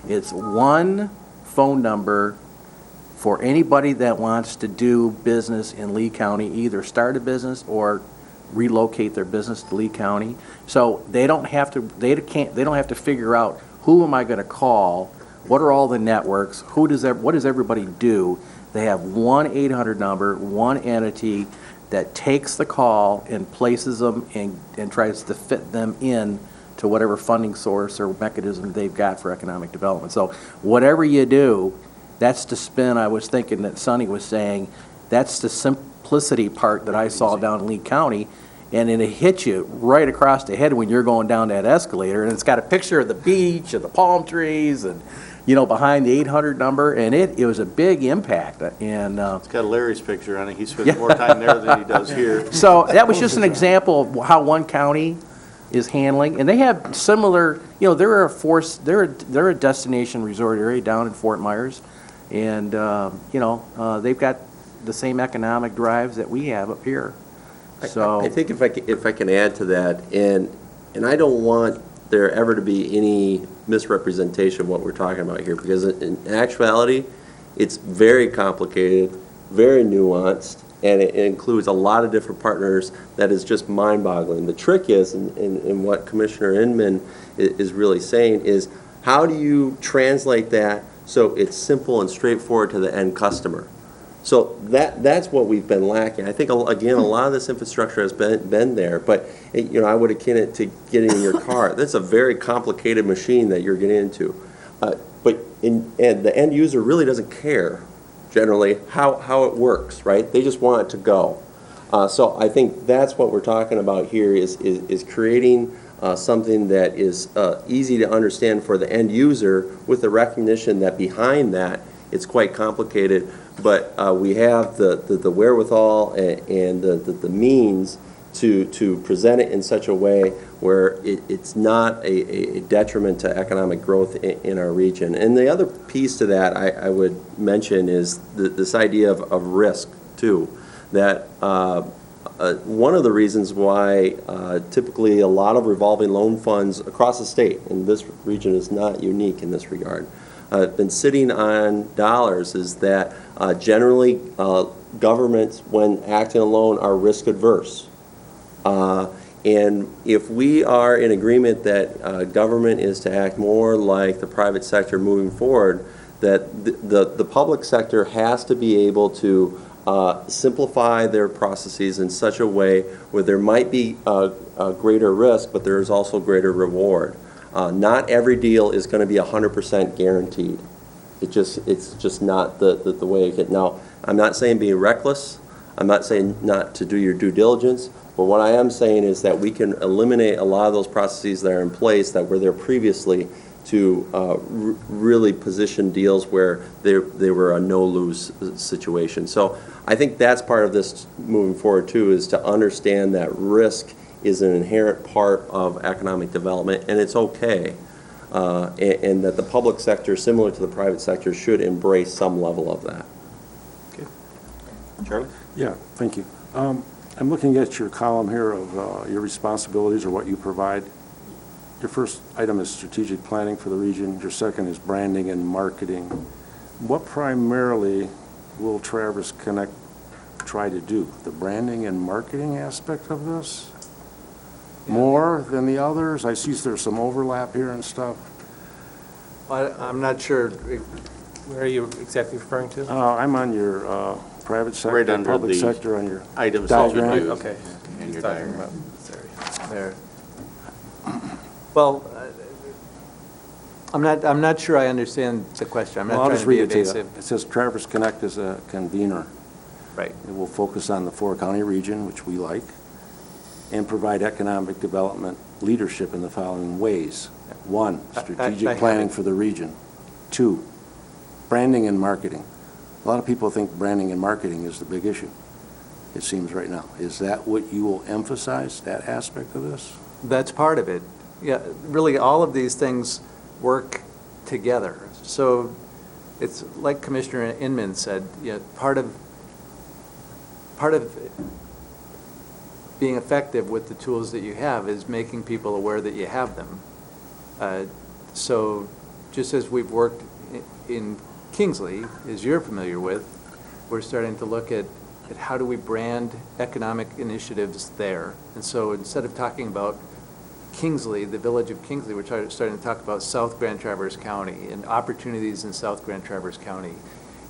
[SPEAKER 11] It's one phone number for anybody that wants to do business in Lee County, either start a business or relocate their business to Lee County. So they don't have to figure out, who am I going to call? What are all the networks? What does everybody do? They have 1-800 number, one entity. that takes the call and places them and tries to fit them in to whatever funding source or mechanism they've got for economic development. So whatever you do, that's the spin I was thinking that Sonny was saying. That's the simplicity part that I saw down in Lee County, and then it hits you right across the head when you're going down that escalator, and it's got a picture of the beach and the palm trees and, behind the 800 number, and it was a big impact. And
[SPEAKER 4] It's got Larry's picture on it. He spends more time there than he does here.
[SPEAKER 11] so that was just an example of how one county is handling, and they have similar, they're a destination resort area down in Fort Myers, and, they've got the same economic drives that we have up here. So
[SPEAKER 10] I think if I can add to that, and I don't want there ever to be any misrepresentation of what we're talking about here, because in actuality, it's very complicated, very nuanced, and it includes a lot of different partners that is just mind-boggling. The trick is, and what Commissioner Inman is really saying, is how do you translate that so it's simple and straightforward to the end customer? So that's what we've been lacking. I think, again, a lot of this infrastructure has been there, but I would akin it to getting in your car. That's a very complicated machine that you're getting into. And the end user really doesn't care, generally, how it works, right? They just want it to go. So I think that's what we're talking about here is creating something that is easy to understand for the end user, with the recognition that behind that it's quite complicated, but we have the wherewithal and the means to present it in such a way where it's not a detriment to economic growth in our region. And the other piece to that I would mention is this idea of risk, too. That one of the reasons why typically a lot of revolving loan funds across the state, and this region is not unique in this regard, been sitting on dollars, is that generally governments, when acting alone, are risk adverse. And if we are in agreement that government is to act more like the private sector moving forward, that the public sector has to be able to simplify their processes in such a way where there might be a greater risk, but there is also greater reward. Not every deal is going to be 100% guaranteed. It's just not the way it gets. Now, I'm not saying be reckless. I'm not saying not to do your due diligence. But what I am saying is that we can eliminate a lot of those processes that are in place that were there previously to really position deals where they were a no-lose situation. So I think that's part of this moving forward, too, is to understand that risk is an inherent part of economic development, and it's okay. And that the public sector, similar to the private sector, should embrace some level of that.
[SPEAKER 4] Okay. Charlie?
[SPEAKER 13] Yeah, thank you. I'm looking at your column here of your responsibilities or what you provide. Your first item is strategic planning for the region. Your second is branding and marketing. What primarily will Traverse Connect try to do? The branding and marketing aspect of this? More than the others? I see there's some overlap here and stuff.
[SPEAKER 7] I'm not sure.
[SPEAKER 9] Where are you exactly referring to?
[SPEAKER 13] I'm on your private sector,
[SPEAKER 4] Right under
[SPEAKER 13] public
[SPEAKER 4] the
[SPEAKER 13] sector on your
[SPEAKER 4] items that you
[SPEAKER 13] diagram.
[SPEAKER 4] do.
[SPEAKER 9] Okay.
[SPEAKER 4] And your
[SPEAKER 9] Talking
[SPEAKER 4] diagram.
[SPEAKER 9] about this area.
[SPEAKER 7] There. Well, I'm not sure I understand the question. I'm
[SPEAKER 13] Well,
[SPEAKER 7] not
[SPEAKER 13] I'll
[SPEAKER 7] trying
[SPEAKER 13] just
[SPEAKER 7] to be
[SPEAKER 13] read it to you.
[SPEAKER 7] evasive.
[SPEAKER 13] It says Traverse Connect is a convener.
[SPEAKER 7] Right.
[SPEAKER 13] It will focus on the four-county region, which we like, and provide economic development leadership in the following ways. One, strategic planning for the region. Two, branding and marketing. A lot of people think branding and marketing is the big issue, it seems right now. Is that what you will emphasize, that aspect of this?
[SPEAKER 7] That's part of it. Yeah, really, all of these things work together. So it's like Commissioner Inman said, part of being effective with the tools that you have is making people aware that you have them. So just as we've worked in Kingsley, as you're familiar with, we're starting to look at how do we brand economic initiatives there. And so instead of talking about Kingsley, the village of Kingsley, we're starting to talk about South Grand Traverse County and opportunities in South Grand Traverse County.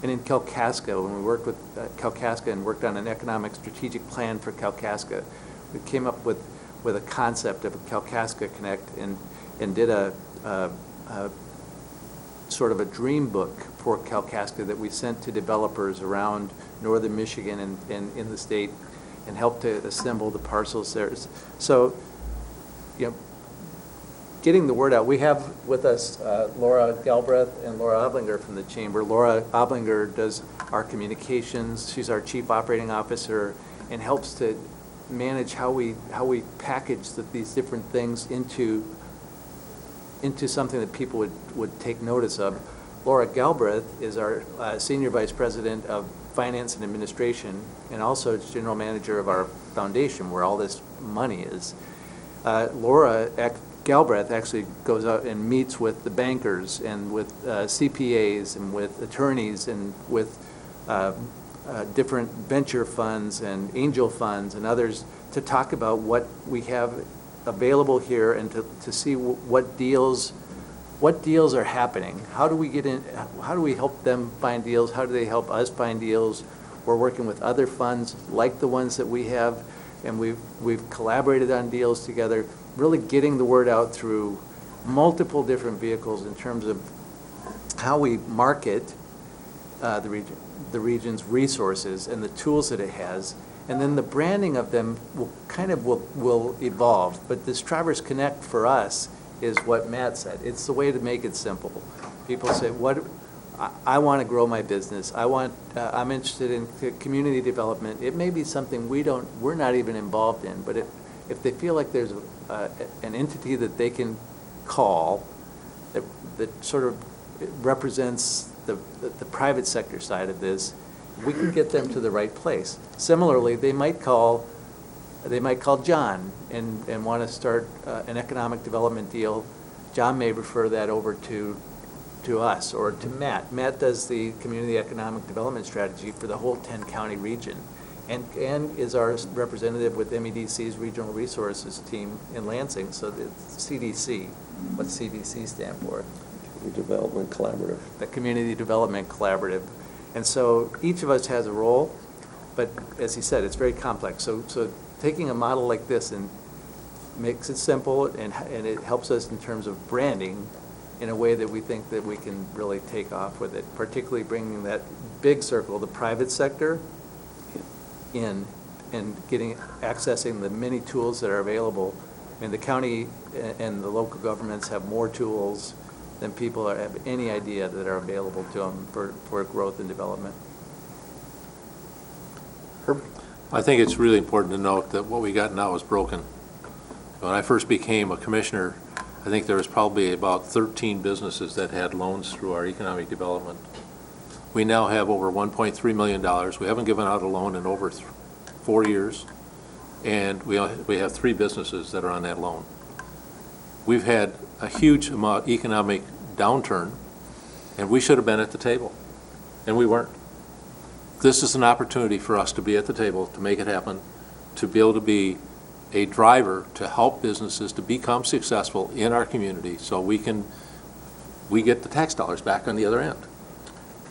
[SPEAKER 7] And in Kalkaska, when we worked with Kalkaska and worked on an economic strategic plan for Kalkaska, we came up with a concept of a Kalkaska Connect and did a sort of a dream book for Kalkaska that we sent to developers around northern Michigan and in the state and helped to assemble the parcels there. So, you know, getting the word out. We have with us Laura Galbraith and Laura Oblinger from the Chamber. Laura Oblinger does our communications. She's our Chief Operating Officer and helps to manage how we package these different things into something that people would take notice of. Laura Galbraith is our Senior Vice President of Finance and Administration and also General Manager of our foundation where all this money is. Laura Galbraith actually goes out and meets with the bankers and with CPAs and with attorneys and with different venture funds and angel funds and others to talk about what we have available here and to see what deals are happening. How do we get in? How do we help them find deals? How do they help us find deals? We're working with other funds like the ones that we have, and we've collaborated on deals together, really getting the word out through multiple different vehicles in terms of how we market the region's resources and the tools that it has. And then the branding of them will evolve. But this Traverse Connect for us is what Matt said. It's the way to make it simple. People say, I want to grow my business. I'm interested in community development. It may be something we're not even involved in, but if they feel like there's an entity that they can call that sort of represents the private sector side of this, we can get them to the right place. Similarly, they might call John and want to start an economic development deal. John may refer that over to us or to Matt. Matt does the community economic development strategy for the whole 10-county region and is our representative with MEDC's Regional Resources team in Lansing, so the CDC. What CDC stand for?
[SPEAKER 10] Development Collaborative.
[SPEAKER 7] The Community Development Collaborative. And so each of us has a role, but as he said, it's very complex. So taking a model like this and makes it simple and it helps us in terms of branding in a way that we think that we can really take off with it, particularly bringing that big circle, the private sector, in and accessing the many tools that are available. I mean, the county and the local governments have more tools than people have any idea that are available to them for growth and development.
[SPEAKER 1] I think it's really important to note that what we got now is broken. When I first became a commissioner, I think there was probably about 13 businesses that had loans through our economic development. We now have over $1.3 million. We haven't given out a loan in over 4 years, and we have 3 businesses that are on that loan. We've had a huge amount of economic downturn, and we should have been at the table, and we weren't. This is an opportunity for us to be at the table, to make it happen, to be able to be a driver to help businesses to become successful in our community so we get the tax dollars back on the other end.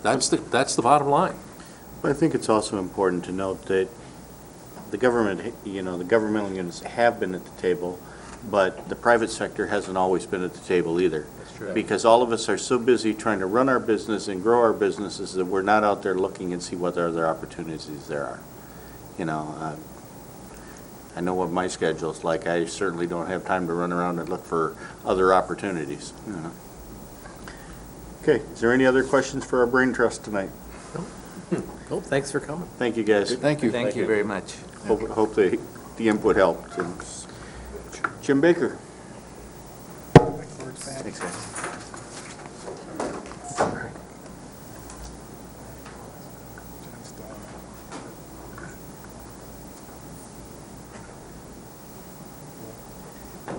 [SPEAKER 1] That's the bottom line.
[SPEAKER 4] But I think it's also important to note that the government, the governmental units have been at the table, but the private sector hasn't always been at the table either.
[SPEAKER 7] That's true.
[SPEAKER 4] Because all of us are so busy trying to run our business and grow our businesses that we're not out there looking and see what other opportunities there are. I know what my schedule's like. I certainly don't have time to run around and look for other opportunities. Okay, is there any other questions for our brain trust tonight?
[SPEAKER 11] Nope, thanks for coming.
[SPEAKER 4] Thank you, guys.
[SPEAKER 12] Thank you.
[SPEAKER 7] Thank you very much.
[SPEAKER 4] Hope the input helped. And Jim Baker. Thanks, guys.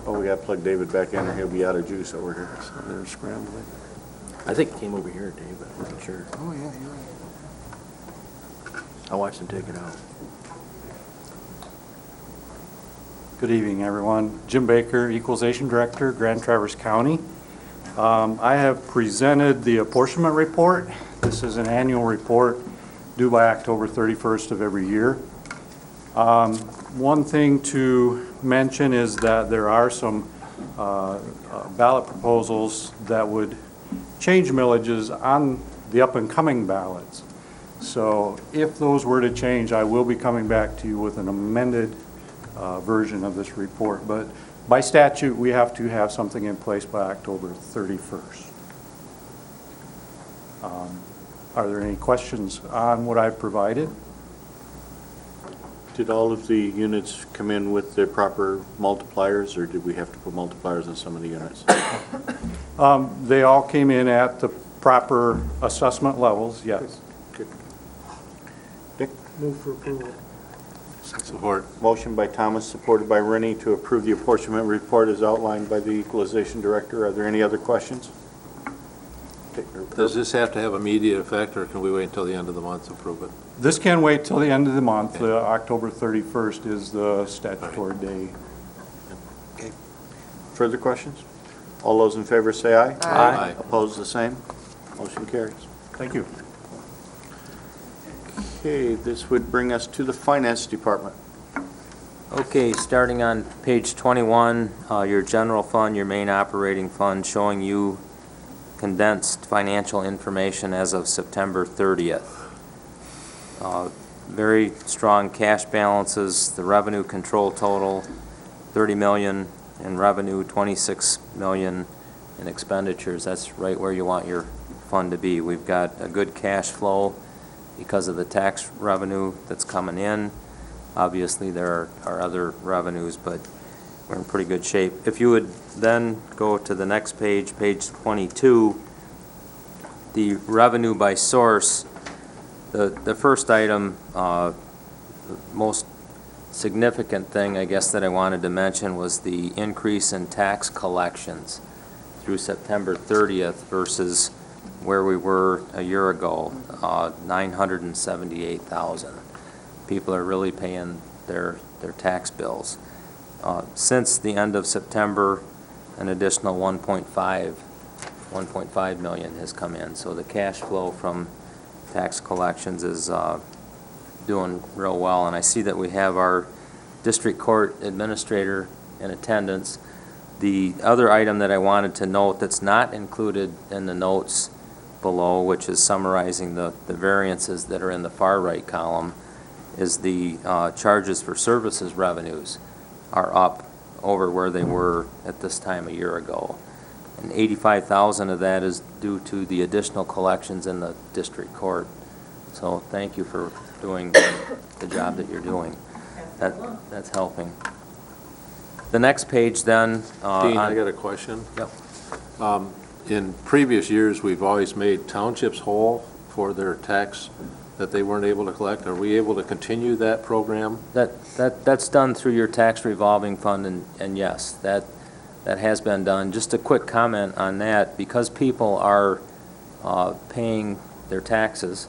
[SPEAKER 4] Oh, we got to plug David back in or he'll be out of juice over here. So they're scrambling.
[SPEAKER 11] I think it came over here, Dave, but I'm not sure.
[SPEAKER 5] Oh, yeah, you're right.
[SPEAKER 11] I watched him take it out.
[SPEAKER 14] Good evening, everyone. Jim Baker, Equalization Director, Grand Traverse County. I have presented the apportionment report. This is an annual report due by October 31st of every year. One thing to mention is that there are some ballot proposals that would change millages on the up-and-coming ballots. So if those were to change, I will be coming back to you with an amended version of this report. But by statute, we have to have something in place by October 31st. Are there any questions on what I've provided?
[SPEAKER 4] Did all of the units come in with their proper multipliers, or did we have to put multipliers on some of the units?
[SPEAKER 14] They all came in at the proper assessment levels, yes.
[SPEAKER 4] Good. Dick?
[SPEAKER 5] Move for approval.
[SPEAKER 1] Support.
[SPEAKER 4] Motion by Thomas, supported by Rennie, to approve the apportionment report as outlined by the Equalization Director. Are there any other questions?
[SPEAKER 1] Does this have to have immediate effect, or can we wait until the end of the month to approve it?
[SPEAKER 14] This can wait till the end of the month. October 31st is the statutory day.
[SPEAKER 4] Okay. Further questions? All those in favor say aye.
[SPEAKER 1] Aye.
[SPEAKER 4] Opposed, the same. Motion carries.
[SPEAKER 14] Thank you.
[SPEAKER 4] Okay, this would bring us to the Finance Department.
[SPEAKER 15] Okay, starting on page 21, your general fund, your main operating fund, showing you condensed financial information as of September 30th. Very strong cash balances. The revenue control total, $30 million in revenue, $26 million in expenditures. That's right where you want your fund to be. We've got a good cash flow because of the tax revenue that's coming in. Obviously, there are other revenues, but we're in pretty good shape. If you would then go to the next page, page 22, the revenue by source, the first item, the most significant thing, I guess, that I wanted to mention was the increase in tax collections through September 30th versus where we were a year ago, 978,000. People are really paying their tax bills. Since the end of September, an additional 1.5 million has come in. So the cash flow from tax collections is doing real well. And I see that we have our district court administrator in attendance. The other item that I wanted to note that's not included in the notes below, which is summarizing the variances that are in the far right column, is the charges for services revenues are up over where they were at this time a year ago. And 85,000 of that is due to the additional collections in the district court. So thank you for doing the job that you're doing. That's helping. The next page then.
[SPEAKER 1] Dean, I got a question.
[SPEAKER 15] Yep.
[SPEAKER 1] In previous years, we've always made townships whole for their tax that they weren't able to collect. Are we able to continue that program?
[SPEAKER 15] That's done through your tax revolving fund, and yes, that has been done. Just a quick comment on that, because people are paying their taxes,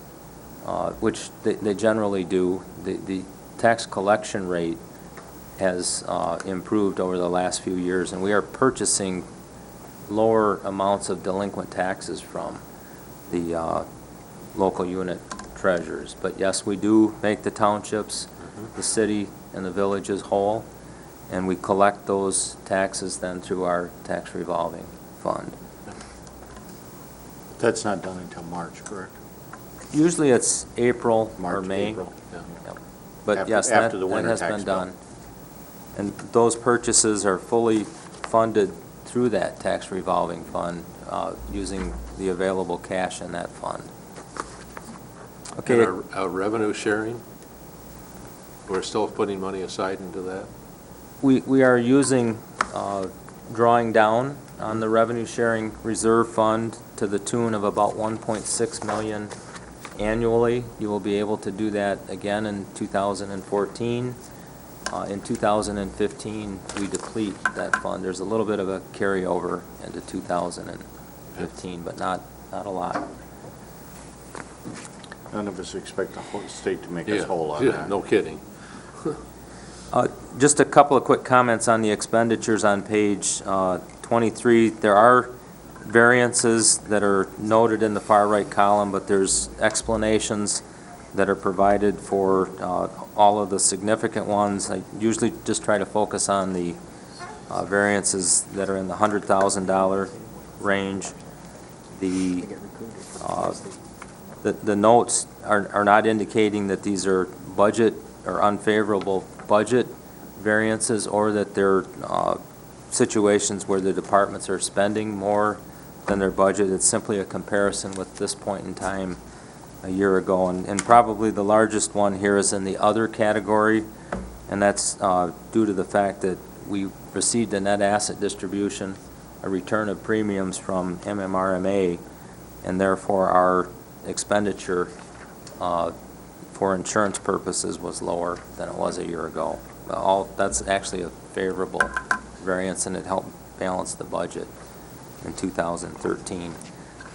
[SPEAKER 15] which they generally do, the tax collection rate has improved over the last few years, and we are purchasing lower amounts of delinquent taxes from the local unit treasurers. But yes, we do make the townships, the city, and the villages whole, and we collect those taxes then through our tax revolving fund.
[SPEAKER 4] That's not done until March, correct?
[SPEAKER 15] Usually it's April or
[SPEAKER 4] March,
[SPEAKER 15] May.
[SPEAKER 4] April.
[SPEAKER 15] Yep. But
[SPEAKER 4] After-
[SPEAKER 15] yes,
[SPEAKER 4] after the
[SPEAKER 15] that
[SPEAKER 4] winter
[SPEAKER 15] has
[SPEAKER 4] tax
[SPEAKER 15] been
[SPEAKER 4] bill.
[SPEAKER 15] done. And those purchases are fully funded through that tax revolving fund, using the available cash in that fund. Okay.
[SPEAKER 1] And our revenue sharing, we're still putting money aside into that?
[SPEAKER 15] We are using, drawing down on the revenue sharing reserve fund to the tune of about 1.6 million annually. You will be able to do that again in 2014. In 2015, we deplete that fund. There's a little bit of a carryover into 2015, but not a lot.
[SPEAKER 4] None of us expect the whole state to make us whole on
[SPEAKER 1] Yeah,
[SPEAKER 4] that.
[SPEAKER 1] no kidding.
[SPEAKER 15] Just a couple of quick comments on the expenditures on page 23. There are variances that are noted in the far right column, but there's explanations that are provided for all of the significant ones. I usually just try to focus on the variances that are in the $100,000 range. The notes are not indicating that these are budget or unfavorable budget variances, or that they're situations where the departments are spending more than their budget. It's simply a comparison with this point in time a year ago. And probably the largest one here is in the other category, and that's due to the fact that we received a net asset distribution, a return of premiums from MMRMA, and therefore our expenditure for insurance purposes was lower than it was a year ago. That's actually a favorable variance, and it helped balance the budget in 2013.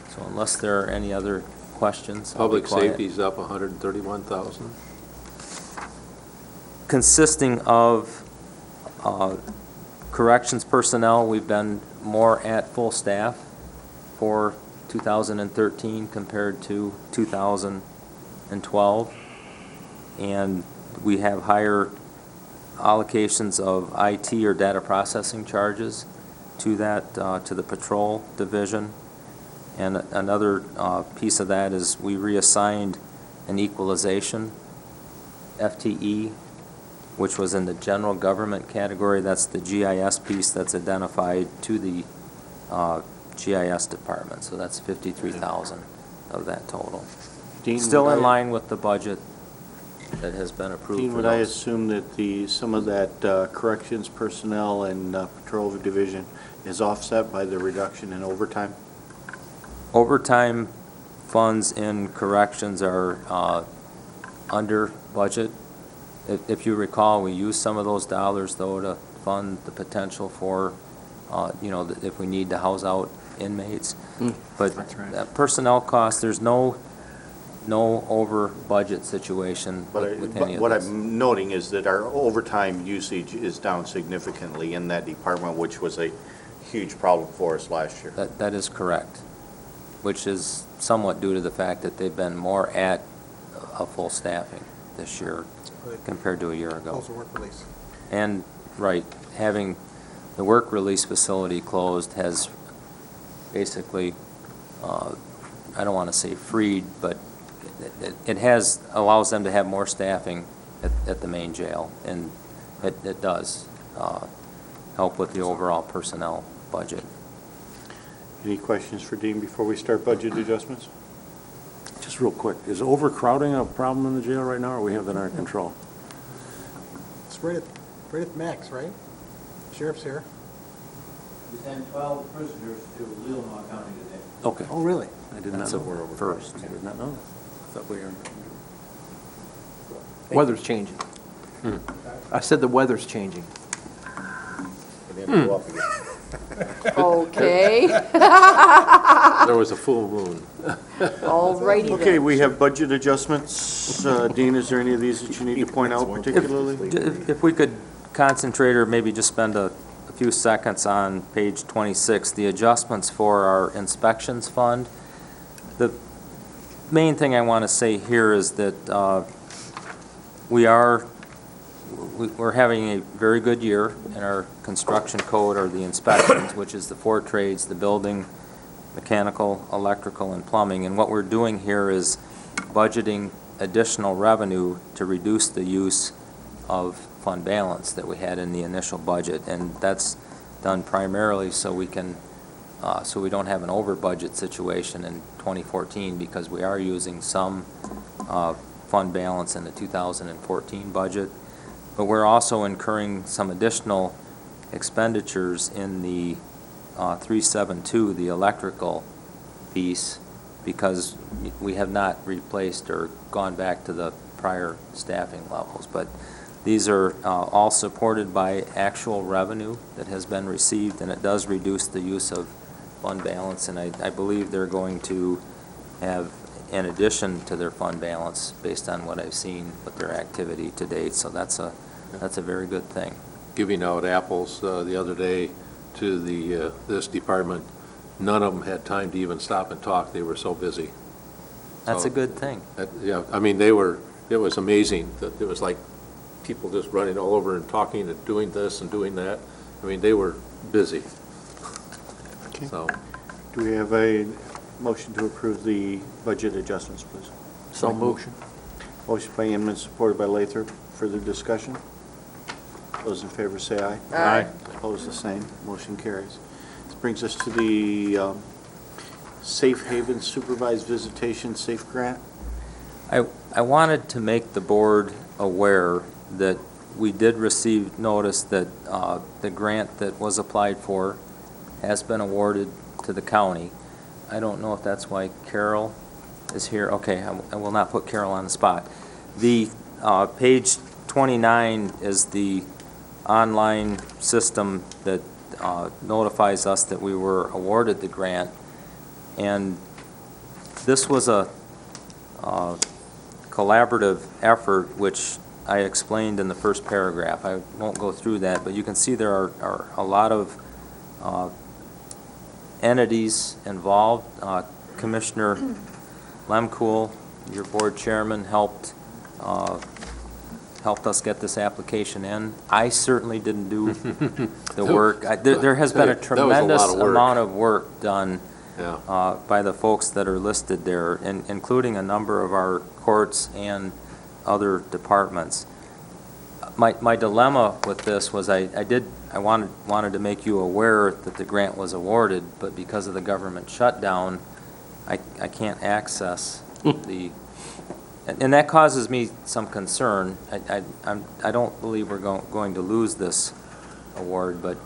[SPEAKER 15] So unless there are any other questions, I'll be
[SPEAKER 1] Public
[SPEAKER 15] quiet.
[SPEAKER 1] safety's up 131,000.
[SPEAKER 15] Consisting of corrections personnel, we've been more at full staff for 2013 compared to 2012. And we have higher allocations of IT or data processing charges to that, to the patrol division. And another piece of that is we reassigned an equalization FTE, which was in the general government category. That's the GIS piece that's identified to the GIS department. So that's 53,000 of that total.
[SPEAKER 4] Dean,
[SPEAKER 15] Still
[SPEAKER 4] would
[SPEAKER 15] in
[SPEAKER 4] I-
[SPEAKER 15] line with the budget that has been approved.
[SPEAKER 4] Dean,
[SPEAKER 15] for
[SPEAKER 4] would I
[SPEAKER 15] those.
[SPEAKER 4] assume that some of that corrections personnel and patrol division is offset by the reduction in overtime?
[SPEAKER 15] Overtime funds in corrections are under budget. If you recall, we used some of those dollars, though, to fund the potential for, if we need to house out inmates. But
[SPEAKER 11] That's right.
[SPEAKER 15] personnel costs, there's no over budget situation with any of
[SPEAKER 4] What
[SPEAKER 15] this.
[SPEAKER 4] I'm noting is that our overtime usage is down significantly in that department, which was a huge problem for us last year.
[SPEAKER 15] That is correct, which is somewhat due to the fact that they've been more at a full staffing this year compared to a year ago.
[SPEAKER 5] Also work release.
[SPEAKER 15] And, right, having the work release facility closed has basically, I don't want to say freed, but it allows them to have more staffing at the main jail, and it does help with the overall personnel budget.
[SPEAKER 4] Any questions for Dean before we start budget adjustments?
[SPEAKER 13] Just real quick, is overcrowding a problem in the jail right now, or we have that under control?
[SPEAKER 5] It's right at the max, right? Sheriff's here.
[SPEAKER 7] We sent 12 prisoners to Leelanau County today.
[SPEAKER 13] Okay.
[SPEAKER 5] Oh, really?
[SPEAKER 13] I did not
[SPEAKER 15] That's
[SPEAKER 13] know
[SPEAKER 15] a
[SPEAKER 13] we're over.
[SPEAKER 15] first.
[SPEAKER 13] I did not know that. Thought we were.
[SPEAKER 11] Weather's changing. I said the weather's changing.
[SPEAKER 2] Okay,
[SPEAKER 1] There was a full moon.
[SPEAKER 2] all righty then.
[SPEAKER 4] Okay, we have budget adjustments. Dean, is there any of these that you need to point out particularly?
[SPEAKER 15] If we could concentrate or maybe just spend a few seconds on page 26, the adjustments for our inspections fund. The main thing I want to say here is that we're having a very good year in our construction code, or the inspections, which is the 4 trades, the building, mechanical, electrical, and plumbing. And what we're doing here is budgeting additional revenue to reduce the use of fund balance that we had in the initial budget. And that's done primarily so we can, so we don't have an over budget situation in 2014, because we are using some fund balance in the 2014 budget. But we're also incurring some additional expenditures in the 372, the electrical piece, because we have not replaced or gone back to the prior staffing levels. But these are all supported by actual revenue that has been received, and it does reduce the use of fund balance. And I believe they're going to have, in addition to their fund balance, based on what I've seen with their activity to date. So that's a very good thing.
[SPEAKER 1] Giving out apples the other day to this department none of them had time to even stop and talk. They were so busy.
[SPEAKER 15] That's
[SPEAKER 1] So,
[SPEAKER 15] a good thing.
[SPEAKER 1] Yeah, I mean, it was amazing. That it was like people just running all over and talking and doing this and doing that. I mean, they were busy.
[SPEAKER 4] Okay.
[SPEAKER 1] So,
[SPEAKER 4] Do we have a motion to approve the budget adjustments, please?
[SPEAKER 11] So moved.
[SPEAKER 4] Motion by Inman, supported by Lathrop. Further discussion? Those in favor say aye.
[SPEAKER 2] Aye.
[SPEAKER 4] Opposed, the same. Motion carries. This brings us to the Safe Haven Supervised Visitation Safe Grant.
[SPEAKER 15] I wanted to make the board aware that we did receive notice that the grant that was applied for has been awarded to the county. I don't know if that's why Carol is here. Okay, I will not put Carol on the spot. The page 29 is the online system that notifies us that we were awarded the grant. And this was a collaborative effort, which I explained in the first paragraph. I won't go through that, but you can see there are a lot of entities involved. Commissioner Lemkool, your board chairman, helped us get this application in. I certainly didn't do the work. There has been a
[SPEAKER 1] That was a lot
[SPEAKER 15] tremendous
[SPEAKER 1] of work.
[SPEAKER 15] amount of work done
[SPEAKER 1] yeah.
[SPEAKER 15] by the folks that are listed there, including a number of our courts and other departments. My dilemma with this was I wanted to make you aware that the grant was awarded, but because of the government shutdown, I can't access the, and that causes me some concern. I don't believe we're going to lose this award, but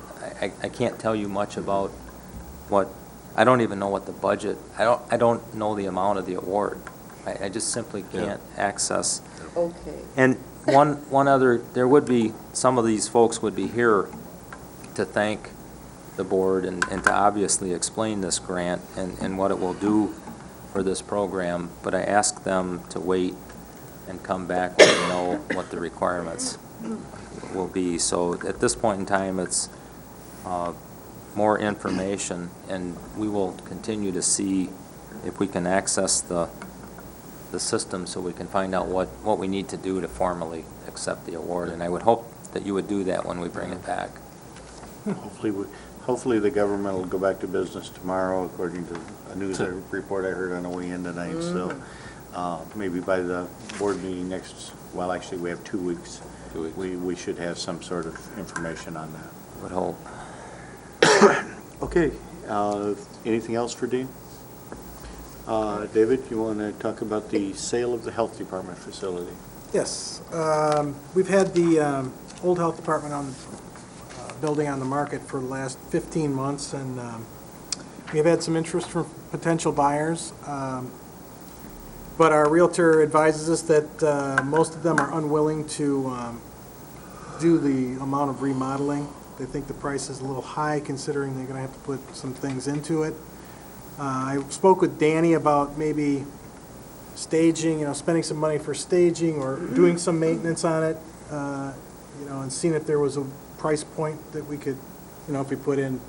[SPEAKER 15] I can't tell you much about what, I don't even know what the budget, I don't know the amount of the award. I just simply can't access.
[SPEAKER 2] Okay.
[SPEAKER 15] And one other, there would be, some of these folks would be here to thank the board and to obviously explain this grant and what it will do for this program, but I asked them to wait and come back when they know what the requirements will be. So at this point in time, it's more information, and we will continue to see if we can access the system so we can find out what we need to do to formally accept the award. And I would hope that you would do that when we bring it back.
[SPEAKER 4] Hopefully the government will go back to business tomorrow, according to a news report I heard on the way in tonight. So maybe by the board meeting next, well, actually, we have 2 weeks.
[SPEAKER 1] 2 weeks.
[SPEAKER 4] We should have some sort of information on that.
[SPEAKER 15] Would hope.
[SPEAKER 4] Okay, anything else for Dean? David, you want to talk about the sale of the health department facility?
[SPEAKER 5] Yes. We've had the old health department building on the market for the last 15 months, and we've had some interest from potential buyers. But our realtor advises us that most of them are unwilling to do the amount of remodeling. They think the price is a little high, considering they're going to have to put some things into it. I spoke with Danny about maybe staging, spending some money for staging or doing some maintenance on it, and seeing if there was a price point that we could, if we put in,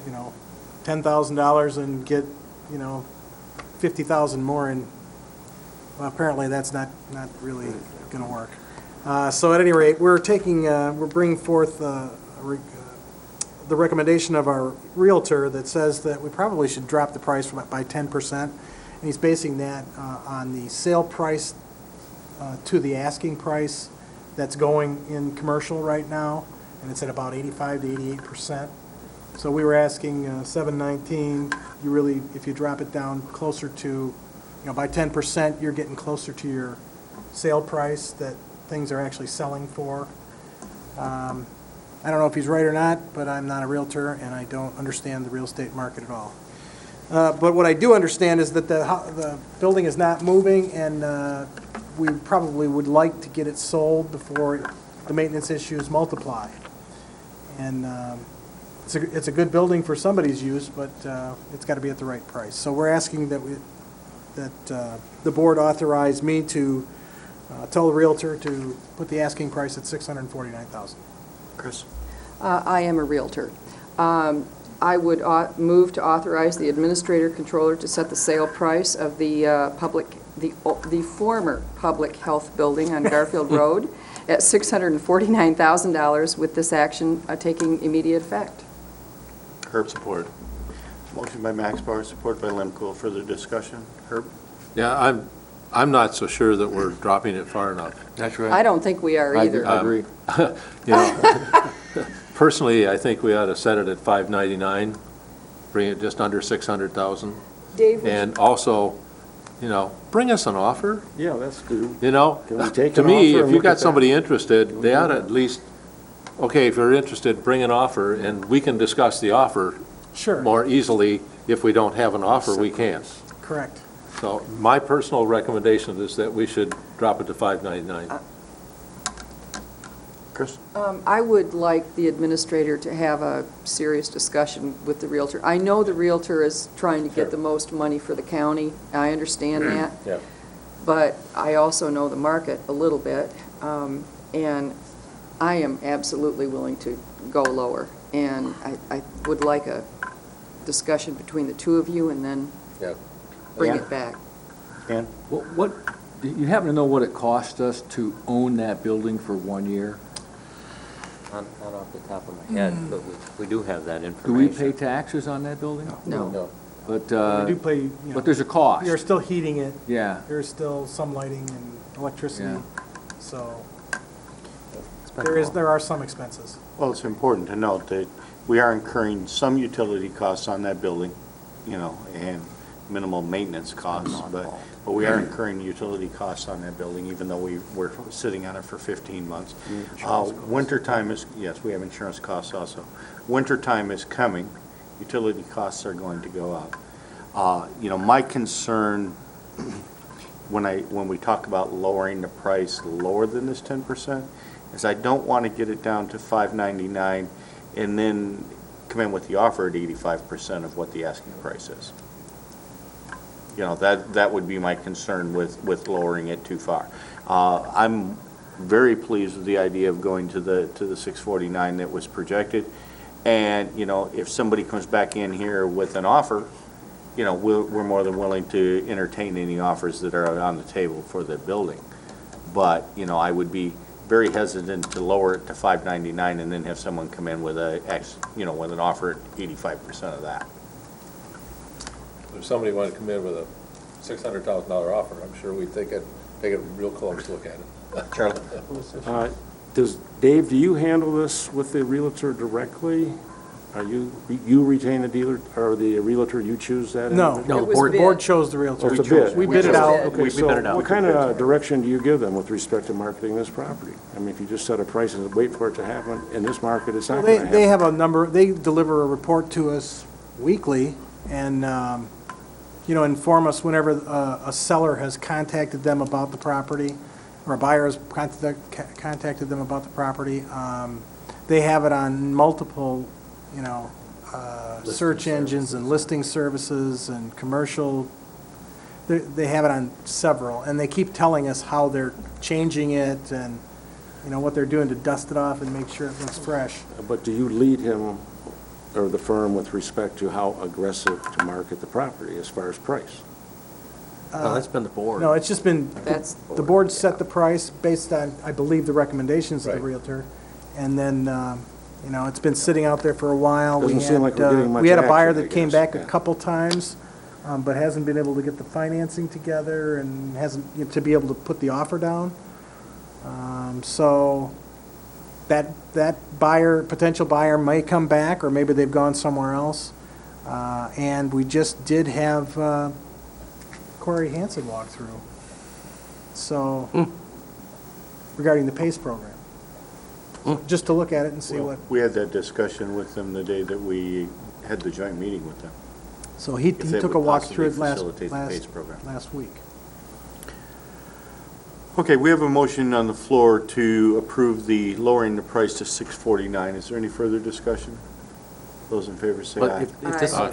[SPEAKER 5] $10,000 and get, $50,000 more in. Well, apparently that's not really going to work. So at any rate, we're bringing forth the recommendation of our realtor that says that we probably should drop the price by 10%. And he's basing that on the sale price to the asking price that's going in commercial right now, and it's at about 85 to 88%. So we were asking $719. You really, if you drop it down closer to, by 10%, you're getting closer to your sale price that things are actually selling for. I don't know if he's right or not, but I'm not a realtor, and I don't understand the real estate market at all. But what I do understand is that the building is not moving, and we probably would like to get it sold before the maintenance issues multiply. And it's a good building for somebody's use, but it's got to be at the right price. So we're asking that the board authorize me to tell the realtor to put the asking price at $649,000.
[SPEAKER 4] Chris?
[SPEAKER 2] I am a realtor. I would move to authorize the administrator controller to set the sale price of the the former public health building on Garfield Road at $649,000, with this action taking immediate effect.
[SPEAKER 4] Herb, support. Motion by Max Bauer, support by Lemko. Further discussion? Herb?
[SPEAKER 1] Yeah, I'm not so sure that we're dropping it far enough.
[SPEAKER 12] That's right.
[SPEAKER 2] I don't think we are either.
[SPEAKER 12] I agree.
[SPEAKER 1] You know, personally, I think we ought to set it at $599, bring it just under $600,000.
[SPEAKER 2] Dave?
[SPEAKER 1] And also, you know, bring us an offer.
[SPEAKER 13] Yeah, that's due.
[SPEAKER 1] You know,
[SPEAKER 13] Can we take
[SPEAKER 1] to
[SPEAKER 13] an
[SPEAKER 1] me,
[SPEAKER 13] offer
[SPEAKER 1] if
[SPEAKER 13] and
[SPEAKER 1] you've
[SPEAKER 13] look at
[SPEAKER 1] got
[SPEAKER 13] that?
[SPEAKER 1] somebody interested, they ought to at least, okay, if you're interested, bring an offer, and we can discuss the offer
[SPEAKER 5] Sure,
[SPEAKER 1] more easily. If we don't have an offer, we can't.
[SPEAKER 5] correct.
[SPEAKER 1] So my personal recommendation is that we should drop it to $599.
[SPEAKER 4] Chris?
[SPEAKER 2] I would like the administrator to have a serious discussion with the Realtor. I know the Realtor is trying to get the most money for the county. I understand that.
[SPEAKER 1] Yeah.
[SPEAKER 2] But I also know the market a little bit, and I am absolutely willing to go lower. And I would like a discussion between the two of you and then
[SPEAKER 1] Yeah.
[SPEAKER 2] bring
[SPEAKER 4] Yeah.
[SPEAKER 2] it back.
[SPEAKER 4] Dan?
[SPEAKER 12] What, do you happen to know what it cost us to own that building for 1 year?
[SPEAKER 15] Not off the top of my head, but we do have that
[SPEAKER 12] Do
[SPEAKER 15] information.
[SPEAKER 12] we pay taxes on that building?
[SPEAKER 2] No.
[SPEAKER 12] But,
[SPEAKER 5] We do play, you know,
[SPEAKER 12] but there's a cost.
[SPEAKER 5] you're still heating it,
[SPEAKER 12] Yeah.
[SPEAKER 5] there's still some lighting and electricity,
[SPEAKER 12] Yeah.
[SPEAKER 5] so
[SPEAKER 15] It's been
[SPEAKER 5] there are some expenses.
[SPEAKER 4] Well, it's important to note that we are incurring some utility costs on that building, you know, and minimal maintenance costs, but we are incurring utility costs on that building, even though we're sitting on it for 15 months. Wintertime is, yes, we have insurance costs also. Wintertime is coming, utility costs are going to go up. You know, my concern, when we talk about lowering the price lower than this 10%, is I don't want to get it down to $599 and then come in with the offer at 85% of what the asking price is. You know, that would be my concern with lowering it too far. I'm very pleased with the idea of going to the 649 that was projected. And, you know, if somebody comes back in here with an offer, you know, we're more than willing to entertain any offers that are on the table for the building. But, you know, I would be very hesitant to lower it to $599 and then have someone come in with with an offer at 85% of that.
[SPEAKER 1] If somebody wanted to come in with a $600,000 offer, I'm sure we'd take a real close look at it.
[SPEAKER 4] Charlie?
[SPEAKER 13] Dave, do you handle this with the Realtor directly? Are you retain the dealer, or the Realtor, you choose that?
[SPEAKER 5] No,
[SPEAKER 13] individual?
[SPEAKER 2] It
[SPEAKER 5] the
[SPEAKER 2] was
[SPEAKER 5] board
[SPEAKER 2] bid.
[SPEAKER 5] chose the Realtor.
[SPEAKER 13] Oh, it's a bid.
[SPEAKER 5] We bid it out.
[SPEAKER 13] Okay,
[SPEAKER 4] We
[SPEAKER 13] so
[SPEAKER 4] bid it out.
[SPEAKER 13] what kind of direction do you give them with respect to marketing this property? I mean, if you just set a price and wait for it to happen, in this market, it's not going to
[SPEAKER 5] They
[SPEAKER 13] happen.
[SPEAKER 5] have a number, they deliver a report to us weekly and, you know, inform us whenever a seller has contacted them about the property, or a buyer has contacted them about the property. They have it on multiple, you know, search engines and listing services and commercial. They have it on several, and they keep telling us how they're changing it and, you know, what they're doing to dust it off and make sure it looks fresh.
[SPEAKER 13] But do you lead him, or the firm, with respect to how aggressive to market the property as far as price?
[SPEAKER 11] No, that's been the board.
[SPEAKER 5] No, it's just been,
[SPEAKER 2] That's
[SPEAKER 5] the board set the price based on, I believe, the recommendations of the
[SPEAKER 1] Right.
[SPEAKER 5] Realtor. And then, you know, it's been sitting out there for a while.
[SPEAKER 13] Doesn't seem like we're getting much
[SPEAKER 5] We had a buyer
[SPEAKER 13] action, I
[SPEAKER 5] that came
[SPEAKER 13] guess.
[SPEAKER 5] back a
[SPEAKER 13] Yeah.
[SPEAKER 5] couple times, but hasn't been able to get the financing together and hasn't, you know, to be able to put the offer down. So that buyer, potential buyer may come back, or maybe they've gone somewhere else. And we just did have Corey Hansen walk through. So, regarding the PACE program. Just to look at it and see what,
[SPEAKER 4] We had that discussion with them the day that we had the joint meeting with them.
[SPEAKER 5] so he
[SPEAKER 4] If they
[SPEAKER 5] took a
[SPEAKER 4] would
[SPEAKER 5] walk through it
[SPEAKER 4] possibly
[SPEAKER 5] last,
[SPEAKER 4] facilitate the PACE program.
[SPEAKER 5] last week.
[SPEAKER 4] Okay, we have a motion on the floor to approve the lowering the price to $649. Is there any further discussion? Those in favor say
[SPEAKER 11] But
[SPEAKER 4] aye.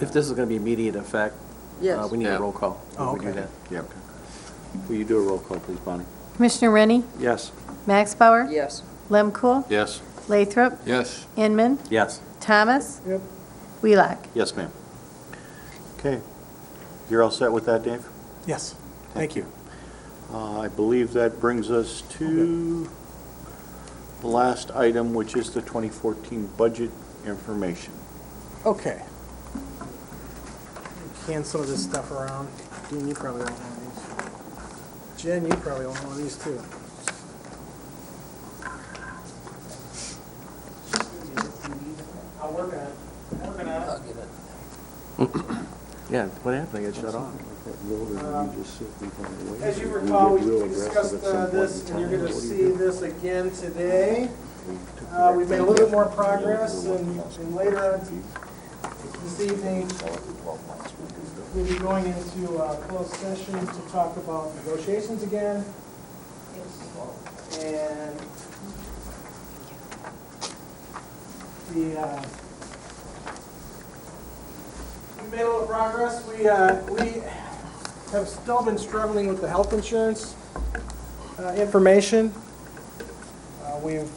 [SPEAKER 11] if this is going to be immediate effect,
[SPEAKER 2] Yes.
[SPEAKER 11] we need
[SPEAKER 1] Yeah.
[SPEAKER 11] a roll call.
[SPEAKER 5] Oh,
[SPEAKER 11] Would we do
[SPEAKER 5] okay.
[SPEAKER 11] that?
[SPEAKER 4] Yeah. Will you do a roll call, please, Bonnie?
[SPEAKER 6] Commissioner Rennie?
[SPEAKER 13] Yes.
[SPEAKER 6] Max Bauer?
[SPEAKER 2] Yes.
[SPEAKER 6] Lemkool?
[SPEAKER 1] Yes.
[SPEAKER 6] Lathrop?
[SPEAKER 12] Yes.
[SPEAKER 6] Inman?
[SPEAKER 11] Yes.
[SPEAKER 6] Thomas?
[SPEAKER 5] Yep.
[SPEAKER 6] Wheelock.
[SPEAKER 4] Yes, ma'am. Okay. You're all set with that, Dave?
[SPEAKER 5] Yes, thank you.
[SPEAKER 4] I believe that brings us to the last item, which is the 2014 budget information.
[SPEAKER 5] Okay. Can some of this stuff around. Dean, you probably want one of these. Jen, you probably want one of these too. I'll work on it. Working on it.
[SPEAKER 11] Yeah, what happened? I got shut off.
[SPEAKER 5] As you recall, we discussed this, and you're going to see this again today. We've made a little bit more progress, and later on this evening, we'll be going into a closed session to talk about negotiations again. And we made a little progress. We have still been struggling with the health insurance information. We've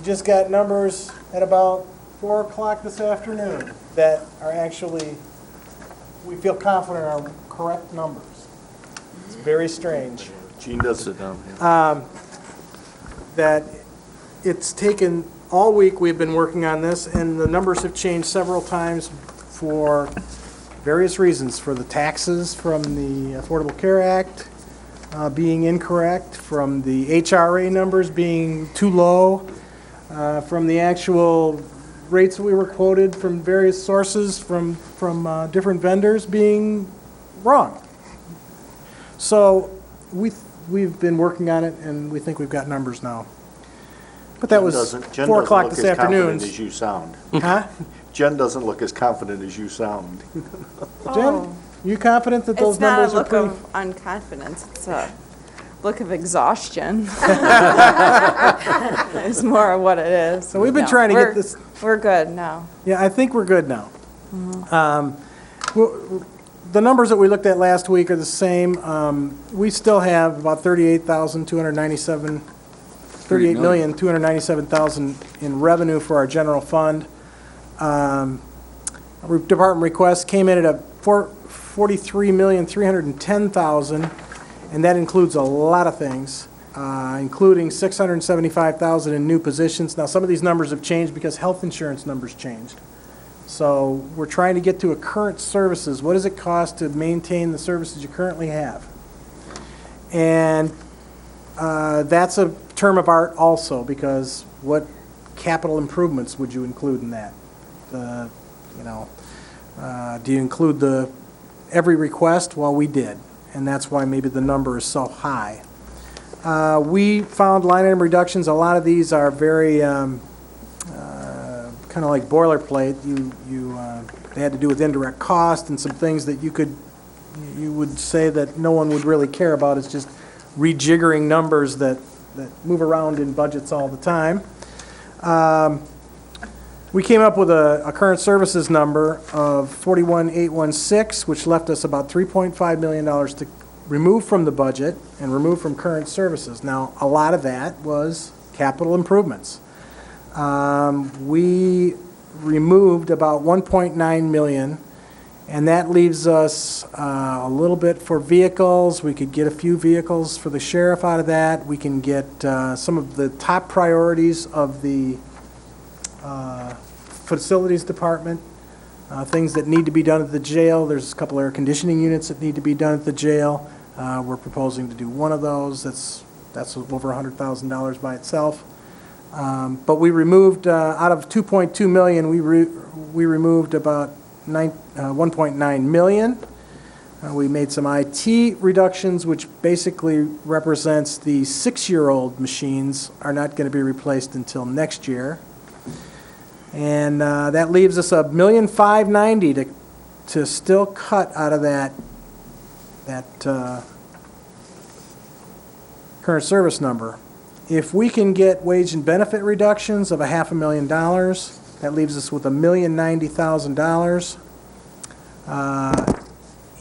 [SPEAKER 5] just got numbers at about 4 o'clock this afternoon that are actually, we feel confident are correct numbers. It's very strange.
[SPEAKER 4] Gene does sit down.
[SPEAKER 5] That it's taken all week, we've been working on this, and the numbers have changed several times for various reasons, for the taxes from the Affordable Care Act being incorrect, from the HRA numbers being too low, from the actual rates that we were quoted from various sources, from different vendors being wrong. So we've been working on it, and we think we've got numbers now. But that was 4 o'clock this afternoon.
[SPEAKER 4] Jen doesn't look as confident as you sound.
[SPEAKER 5] Huh?
[SPEAKER 4] Jen doesn't look as confident as you sound.
[SPEAKER 5] Jen, you confident that those numbers are pretty?
[SPEAKER 16] It's not a look of unconfidence, it's a look of exhaustion. It's more of what it is.
[SPEAKER 5] So we've been trying to get this.
[SPEAKER 16] We're good now.
[SPEAKER 5] Yeah, I think we're good now. The numbers that we looked at last week are the same. We still have about $38,297,000 in revenue for our general fund. Department request came in at $43,310,000, and that includes a lot of things, including $675,000 in new positions. Now, some of these numbers have changed because health insurance numbers changed. So we're trying to get to a current services. What does it cost to maintain the services you currently have? And that's a term of art also, because what capital improvements would you include in that? Do you include every request? Well, we did, and that's why maybe the number is so high. We found line item reductions. A lot of these are very kind of like boilerplate. They had to do with indirect cost and some things that you would say that no one would really care about. It's just rejiggering numbers that move around in budgets all the time. We came up with a current services number of 41,816, which left us about $3.5 million to remove from the budget and remove from current services. Now, a lot of that was capital improvements. We removed about $1.9 million, and that leaves us a little bit for vehicles. We could get a few vehicles for the sheriff out of that. We can get some of the top priorities of the facilities department, things that need to be done at the jail. There's a couple air conditioning units that need to be done at the jail. We're proposing to do one of those. That's over $100,000 by itself. But we removed, out of $2.2 million, we removed about $1.9 million. We made some IT reductions, which basically represents the 6-year-old machines are not going to be replaced until next year. And that leaves us $1,590,000 to still cut out of that current service number. If we can get wage and benefit reductions of $500,000, that leaves us with $1,090,000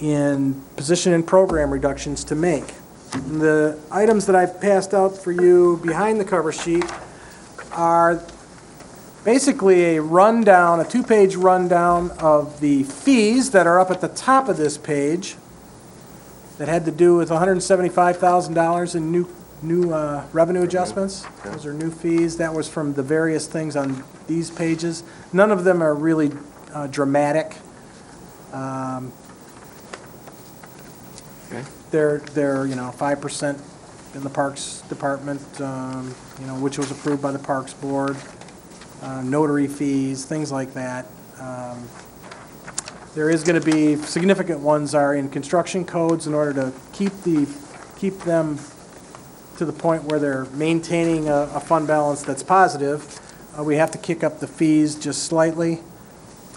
[SPEAKER 5] in position and program reductions to make. The items that I've passed out for you behind the cover sheet are basically a rundown, a two-page rundown of the fees that are up at the top of this page that had to do with $175,000 in new revenue adjustments. Those are new fees. That was from the various things on these pages. None of them are really dramatic. They're 5% in the Parks Department, which was approved by the Parks Board. Notary fees, things like that. There is going to be significant ones are in construction codes in order to keep them to the point where they're maintaining a fund balance that's positive. We have to kick up the fees just slightly.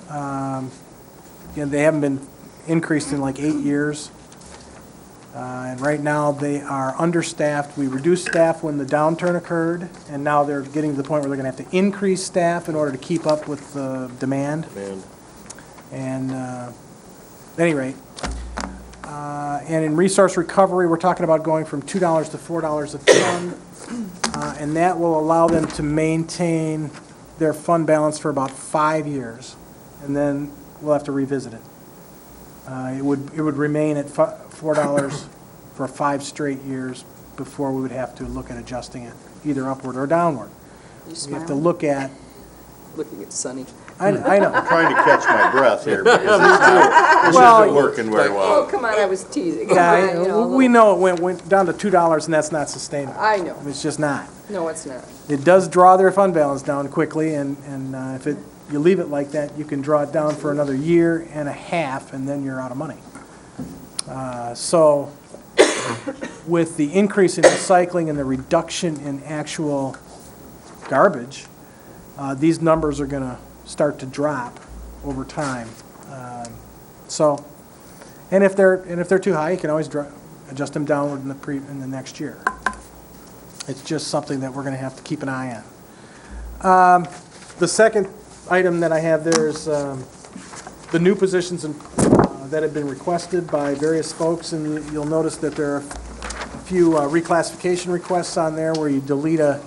[SPEAKER 5] Again, they haven't been increased in like 8 years. And right now, they are understaffed. We reduced staff when the downturn occurred, and now they're getting to the point where they're going to have to increase staff in order to keep up with the demand. And at any rate, and in resource recovery, we're talking about going from $2 to $4 a ton, and that will allow them to maintain their fund balance for about 5 years, and then we'll have to revisit it. It would remain at $4 for 5 straight years before we would have to look at adjusting it, either upward or downward. We have to look at...
[SPEAKER 2] Looking at Sunny.
[SPEAKER 5] I know.
[SPEAKER 4] I'm trying to catch my breath here because this isn't working very well.
[SPEAKER 2] Oh, come on, I was teasing.
[SPEAKER 5] Yeah, we know it went down to $2 and that's not sustainable.
[SPEAKER 2] I know.
[SPEAKER 5] It's just not.
[SPEAKER 2] No, it's not.
[SPEAKER 5] It does draw their fund balance down quickly, and if you leave it like that, you can draw it down for another year and a half, and then you're out of money. So with the increase in recycling and the reduction in actual garbage, these numbers are going to start to drop over time. And if they're too high, you can always adjust them downward in the next year. It's just something that we're going to have to keep an eye on. The second item that I have there is the new positions that have been requested by various folks, and you'll notice that there are a few reclassification requests on there where you delete a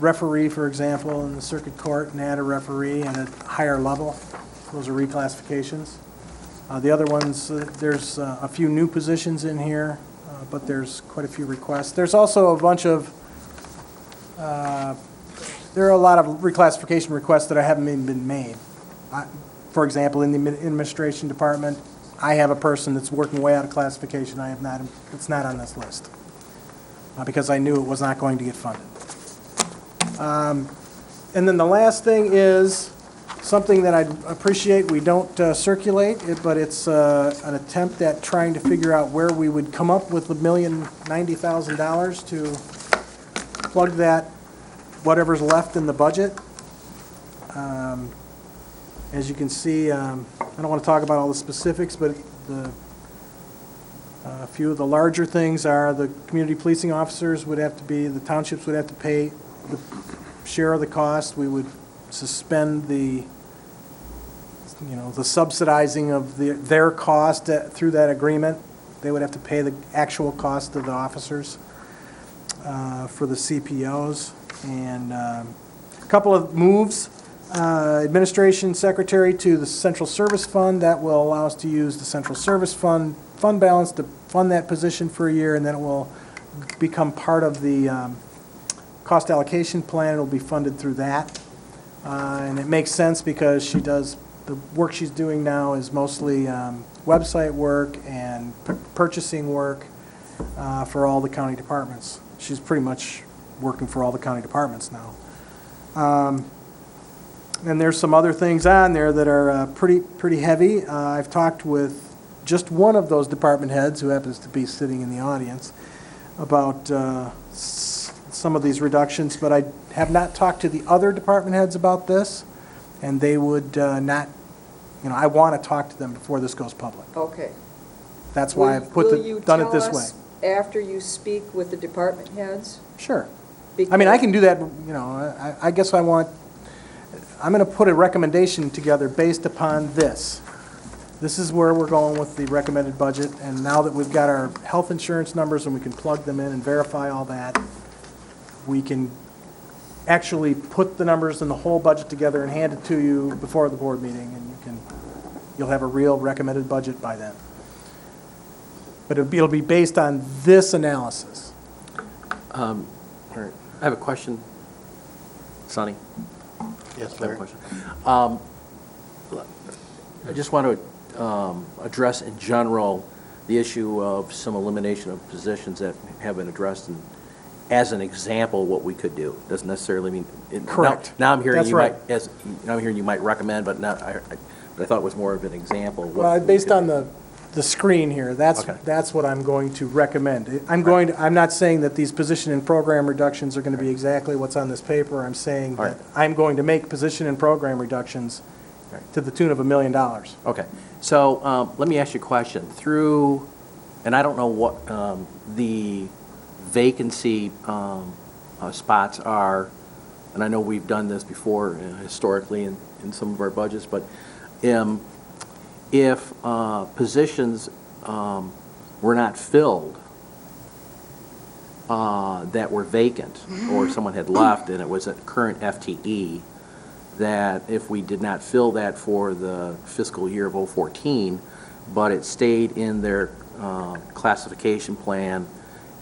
[SPEAKER 5] referee, for example, in the circuit court and add a referee at a higher level. Those are reclassifications. The other ones, there's a few new positions in here, but there's quite a few requests. There's also a bunch of, there are a lot of reclassification requests that haven't even been made. For example, in the administration department, I have a person that's working way out of classification. It's not on this list because I knew it was not going to get funded. And then the last thing is something that I appreciate. We don't circulate it, but it's an attempt at trying to figure out where we would come up with $1,090,000 to plug that, whatever's left in the budget. As you can see, I don't want to talk about all the specifics, but a few of the larger things are the community policing officers would have to be, the townships would have to pay the share of the cost. We would suspend the subsidizing of their cost through that agreement. They would have to pay the actual cost of the officers for the CPOs. And a couple of moves. Administration secretary to the Central Service Fund. That will allow us to use the Central Service Fund balance to fund that position for a year, and then it will become part of the cost allocation plan. It will be funded through that. And it makes sense because the work she's doing now is mostly website work and purchasing work for all the county departments. She's pretty much working for all the county departments now. And there's some other things on there that are pretty heavy. I've talked with just one of those department heads, who happens to be sitting in the audience, about some of these reductions, but I have not talked to the other department heads about this, and they would not, I want to talk to them before this goes public.
[SPEAKER 2] Okay.
[SPEAKER 5] That's why I've done it this way.
[SPEAKER 2] After you speak with the department heads?
[SPEAKER 5] Sure. I mean, I can do that, I guess I'm going to put a recommendation together based upon this. This is where we're going with the recommended budget, and now that we've got our health insurance numbers and we can plug them in and verify all that, we can actually put the numbers and the whole budget together and hand it to you before the board meeting, and you'll have a real recommended budget by then. But it'll be based on this analysis.
[SPEAKER 11] All right. I have a question. Sonny?
[SPEAKER 5] Yes,
[SPEAKER 11] I have a question. I just want to address in general the issue of some elimination of positions that have been addressed, and as an example, what we could do. Doesn't necessarily mean.
[SPEAKER 5] Correct.
[SPEAKER 11] Now I'm hearing
[SPEAKER 5] That's
[SPEAKER 11] you
[SPEAKER 5] right.
[SPEAKER 11] now I'm hearing you might recommend, but not. But I thought it was more of an example. of what
[SPEAKER 5] Well,
[SPEAKER 11] we
[SPEAKER 5] based
[SPEAKER 11] could
[SPEAKER 5] on
[SPEAKER 11] do.
[SPEAKER 5] the screen here, that's what I'm going to recommend. I'm not saying that these position and program reductions are going to be exactly what's on this paper. I'm saying that I'm going to make position and program reductions to the tune of $1 million.
[SPEAKER 11] Okay. So let me ask you a question. Through, and I don't know what the vacancy spots are, and I know we've done this before historically in some of our budgets, but if positions were not filled that were vacant, or someone had left and it was a current FTE, that if we did not fill that for the fiscal year of 2014, but it stayed in their classification plan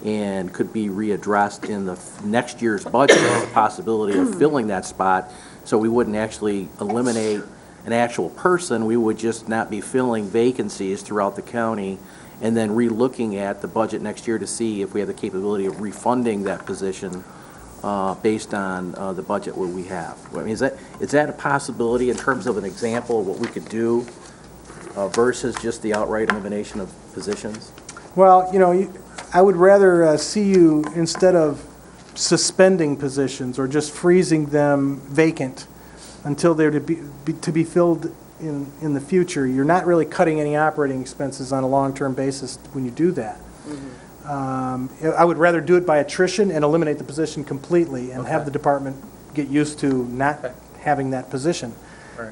[SPEAKER 11] and could be readdressed in the next year's budget, the possibility of filling that spot, so we wouldn't actually eliminate an actual person, we would just not be filling vacancies throughout the county and then re-looking at the budget next year to see if we have the capability of refunding that position based on the budget what we have. I mean, is that a possibility in terms of an example of what we could do versus just the outright elimination of positions?
[SPEAKER 5] Well, I would rather see you, instead of suspending positions or just freezing them vacant until they're to be filled in the future, you're not really cutting any operating expenses on a long-term basis when you do that. I would rather do it by attrition and eliminate the position completely and have the department get used to not having that position.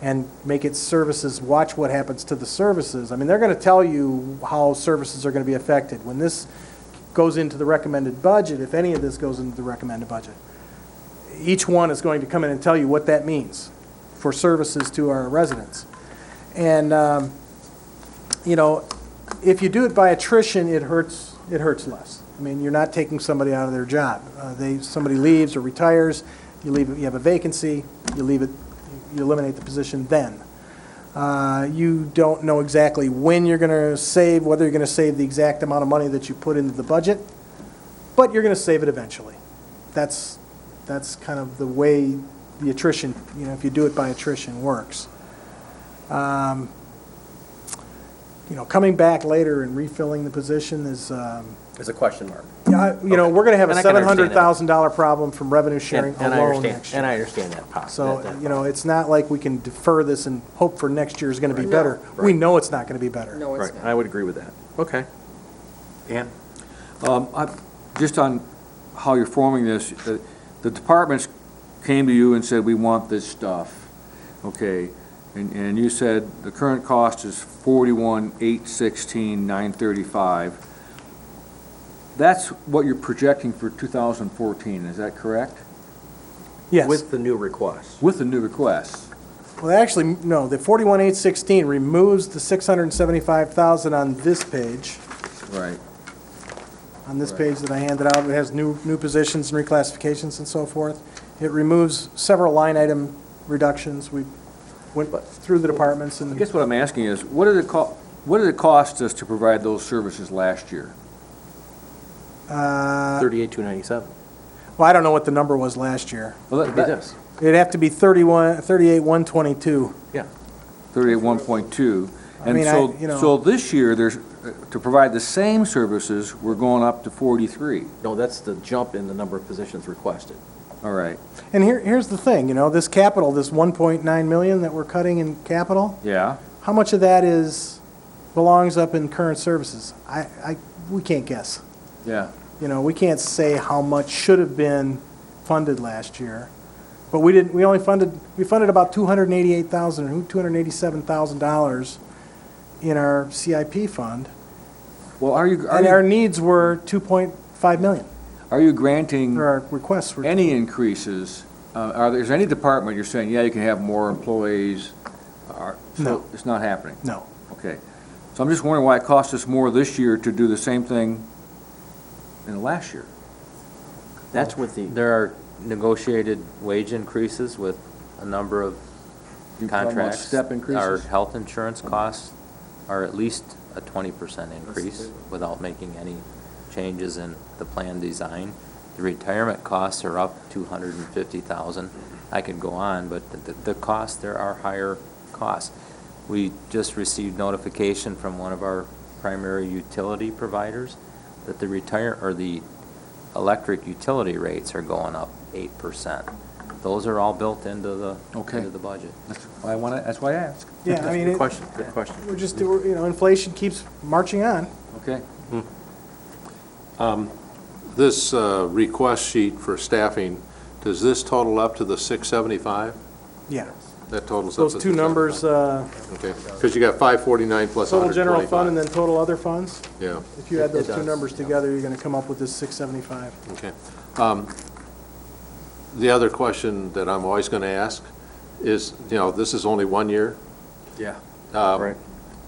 [SPEAKER 5] And make its services, watch what happens to the services. I mean, they're going to tell you how services are going to be affected. When this goes into the recommended budget, if any of this goes into the recommended budget, each one is going to come in and tell you what that means for services to our residents. And, if you do it by attrition, it hurts less. I mean, you're not taking somebody out of their job. Somebody leaves or retires, you have a vacancy, you eliminate the position then. You don't know exactly when you're going to save, whether you're going to save the exact amount of money that you put into the budget, but you're going to save it eventually. That's kind of the way the attrition, if you do it by attrition, works. Coming back later and refilling the position is a
[SPEAKER 11] question mark.
[SPEAKER 5] Yeah, we're going to have a
[SPEAKER 11] And I can understand
[SPEAKER 5] $700,000 problem from revenue sharing alone next year.
[SPEAKER 11] And I understand that part.
[SPEAKER 5] So, it's not like we can defer this and hope for next year is going to be better.
[SPEAKER 11] Right.
[SPEAKER 5] We know it's not going to be better.
[SPEAKER 2] No, it's not.
[SPEAKER 11] I would agree with that. Okay. Ann?
[SPEAKER 12] Just on how you're forming this, the departments came to you and said, we want this stuff, okay? And you said the current cost is $41,816,935. That's what you're projecting for 2014, is that correct?
[SPEAKER 5] Yes.
[SPEAKER 11] With the new requests.
[SPEAKER 12] With the new requests.
[SPEAKER 5] Well, actually, no, the 41,816 removes the 675,000 on this page.
[SPEAKER 12] Right.
[SPEAKER 5] On this page that I handed out, it has new positions and reclassifications and so forth. It removes several line item reductions. We went through the departments and.
[SPEAKER 12] I guess what I'm asking is, what did it cost us to provide those services last year?
[SPEAKER 11] 38,297.
[SPEAKER 5] Well, I don't know what the number was last year.
[SPEAKER 12] Well,
[SPEAKER 11] It'd be this.
[SPEAKER 5] It'd have to be 38,122.
[SPEAKER 11] Yeah.
[SPEAKER 12] 38,122.
[SPEAKER 5] I
[SPEAKER 12] And
[SPEAKER 5] mean,
[SPEAKER 12] so this year, to provide the same services, we're going up to 43.
[SPEAKER 11] No, that's the jump in the number of positions requested.
[SPEAKER 12] All right.
[SPEAKER 5] And here's the thing, this capital, this 1.9 million that we're cutting in capital,
[SPEAKER 12] Yeah.
[SPEAKER 5] how much of that belongs up in current services? We can't guess.
[SPEAKER 12] Yeah.
[SPEAKER 5] We can't say how much should have been funded last year. But we funded about $288,000 or $287,000 in our CIP fund.
[SPEAKER 12] Well,
[SPEAKER 5] and our needs were $2.5 million.
[SPEAKER 12] are you granting
[SPEAKER 5] There are requests for.
[SPEAKER 12] any increases? Is any department you're saying, yeah, you can have more employees?
[SPEAKER 5] No.
[SPEAKER 12] It's not happening?
[SPEAKER 5] No.
[SPEAKER 12] Okay. So I'm just wondering why it cost us more this year to do the same thing in the last year.
[SPEAKER 11] That's with the,
[SPEAKER 15] There are negotiated wage increases with a number of
[SPEAKER 12] You talking about
[SPEAKER 15] contracts.
[SPEAKER 12] step increases?
[SPEAKER 15] Our health insurance costs are at least a 20% increase without making any changes in the plan design. The retirement costs are up $250,000. I could go on, but the costs, there are higher costs. We just received notification from one of our primary utility providers that the electric utility rates are going up 8%. Those are all built into the budget.
[SPEAKER 12] That's why I asked.
[SPEAKER 5] Yeah, I mean,
[SPEAKER 11] good question, good question.
[SPEAKER 5] we're just, inflation keeps marching on.
[SPEAKER 12] Okay.
[SPEAKER 1] This request sheet for staffing, does this total up to the 675?
[SPEAKER 5] Yeah.
[SPEAKER 1] That totals up to
[SPEAKER 5] Those two numbers,
[SPEAKER 1] Okay, because you got 549 plus
[SPEAKER 5] total general fund
[SPEAKER 1] 125.
[SPEAKER 5] and then total other funds.
[SPEAKER 1] Yeah,
[SPEAKER 5] If you add those
[SPEAKER 1] It
[SPEAKER 5] two
[SPEAKER 1] does,
[SPEAKER 5] numbers together, you're going to come up with this 675.
[SPEAKER 1] okay. The other question that I'm always going to ask is, this is only 1 year.
[SPEAKER 12] Yeah.
[SPEAKER 1] Right.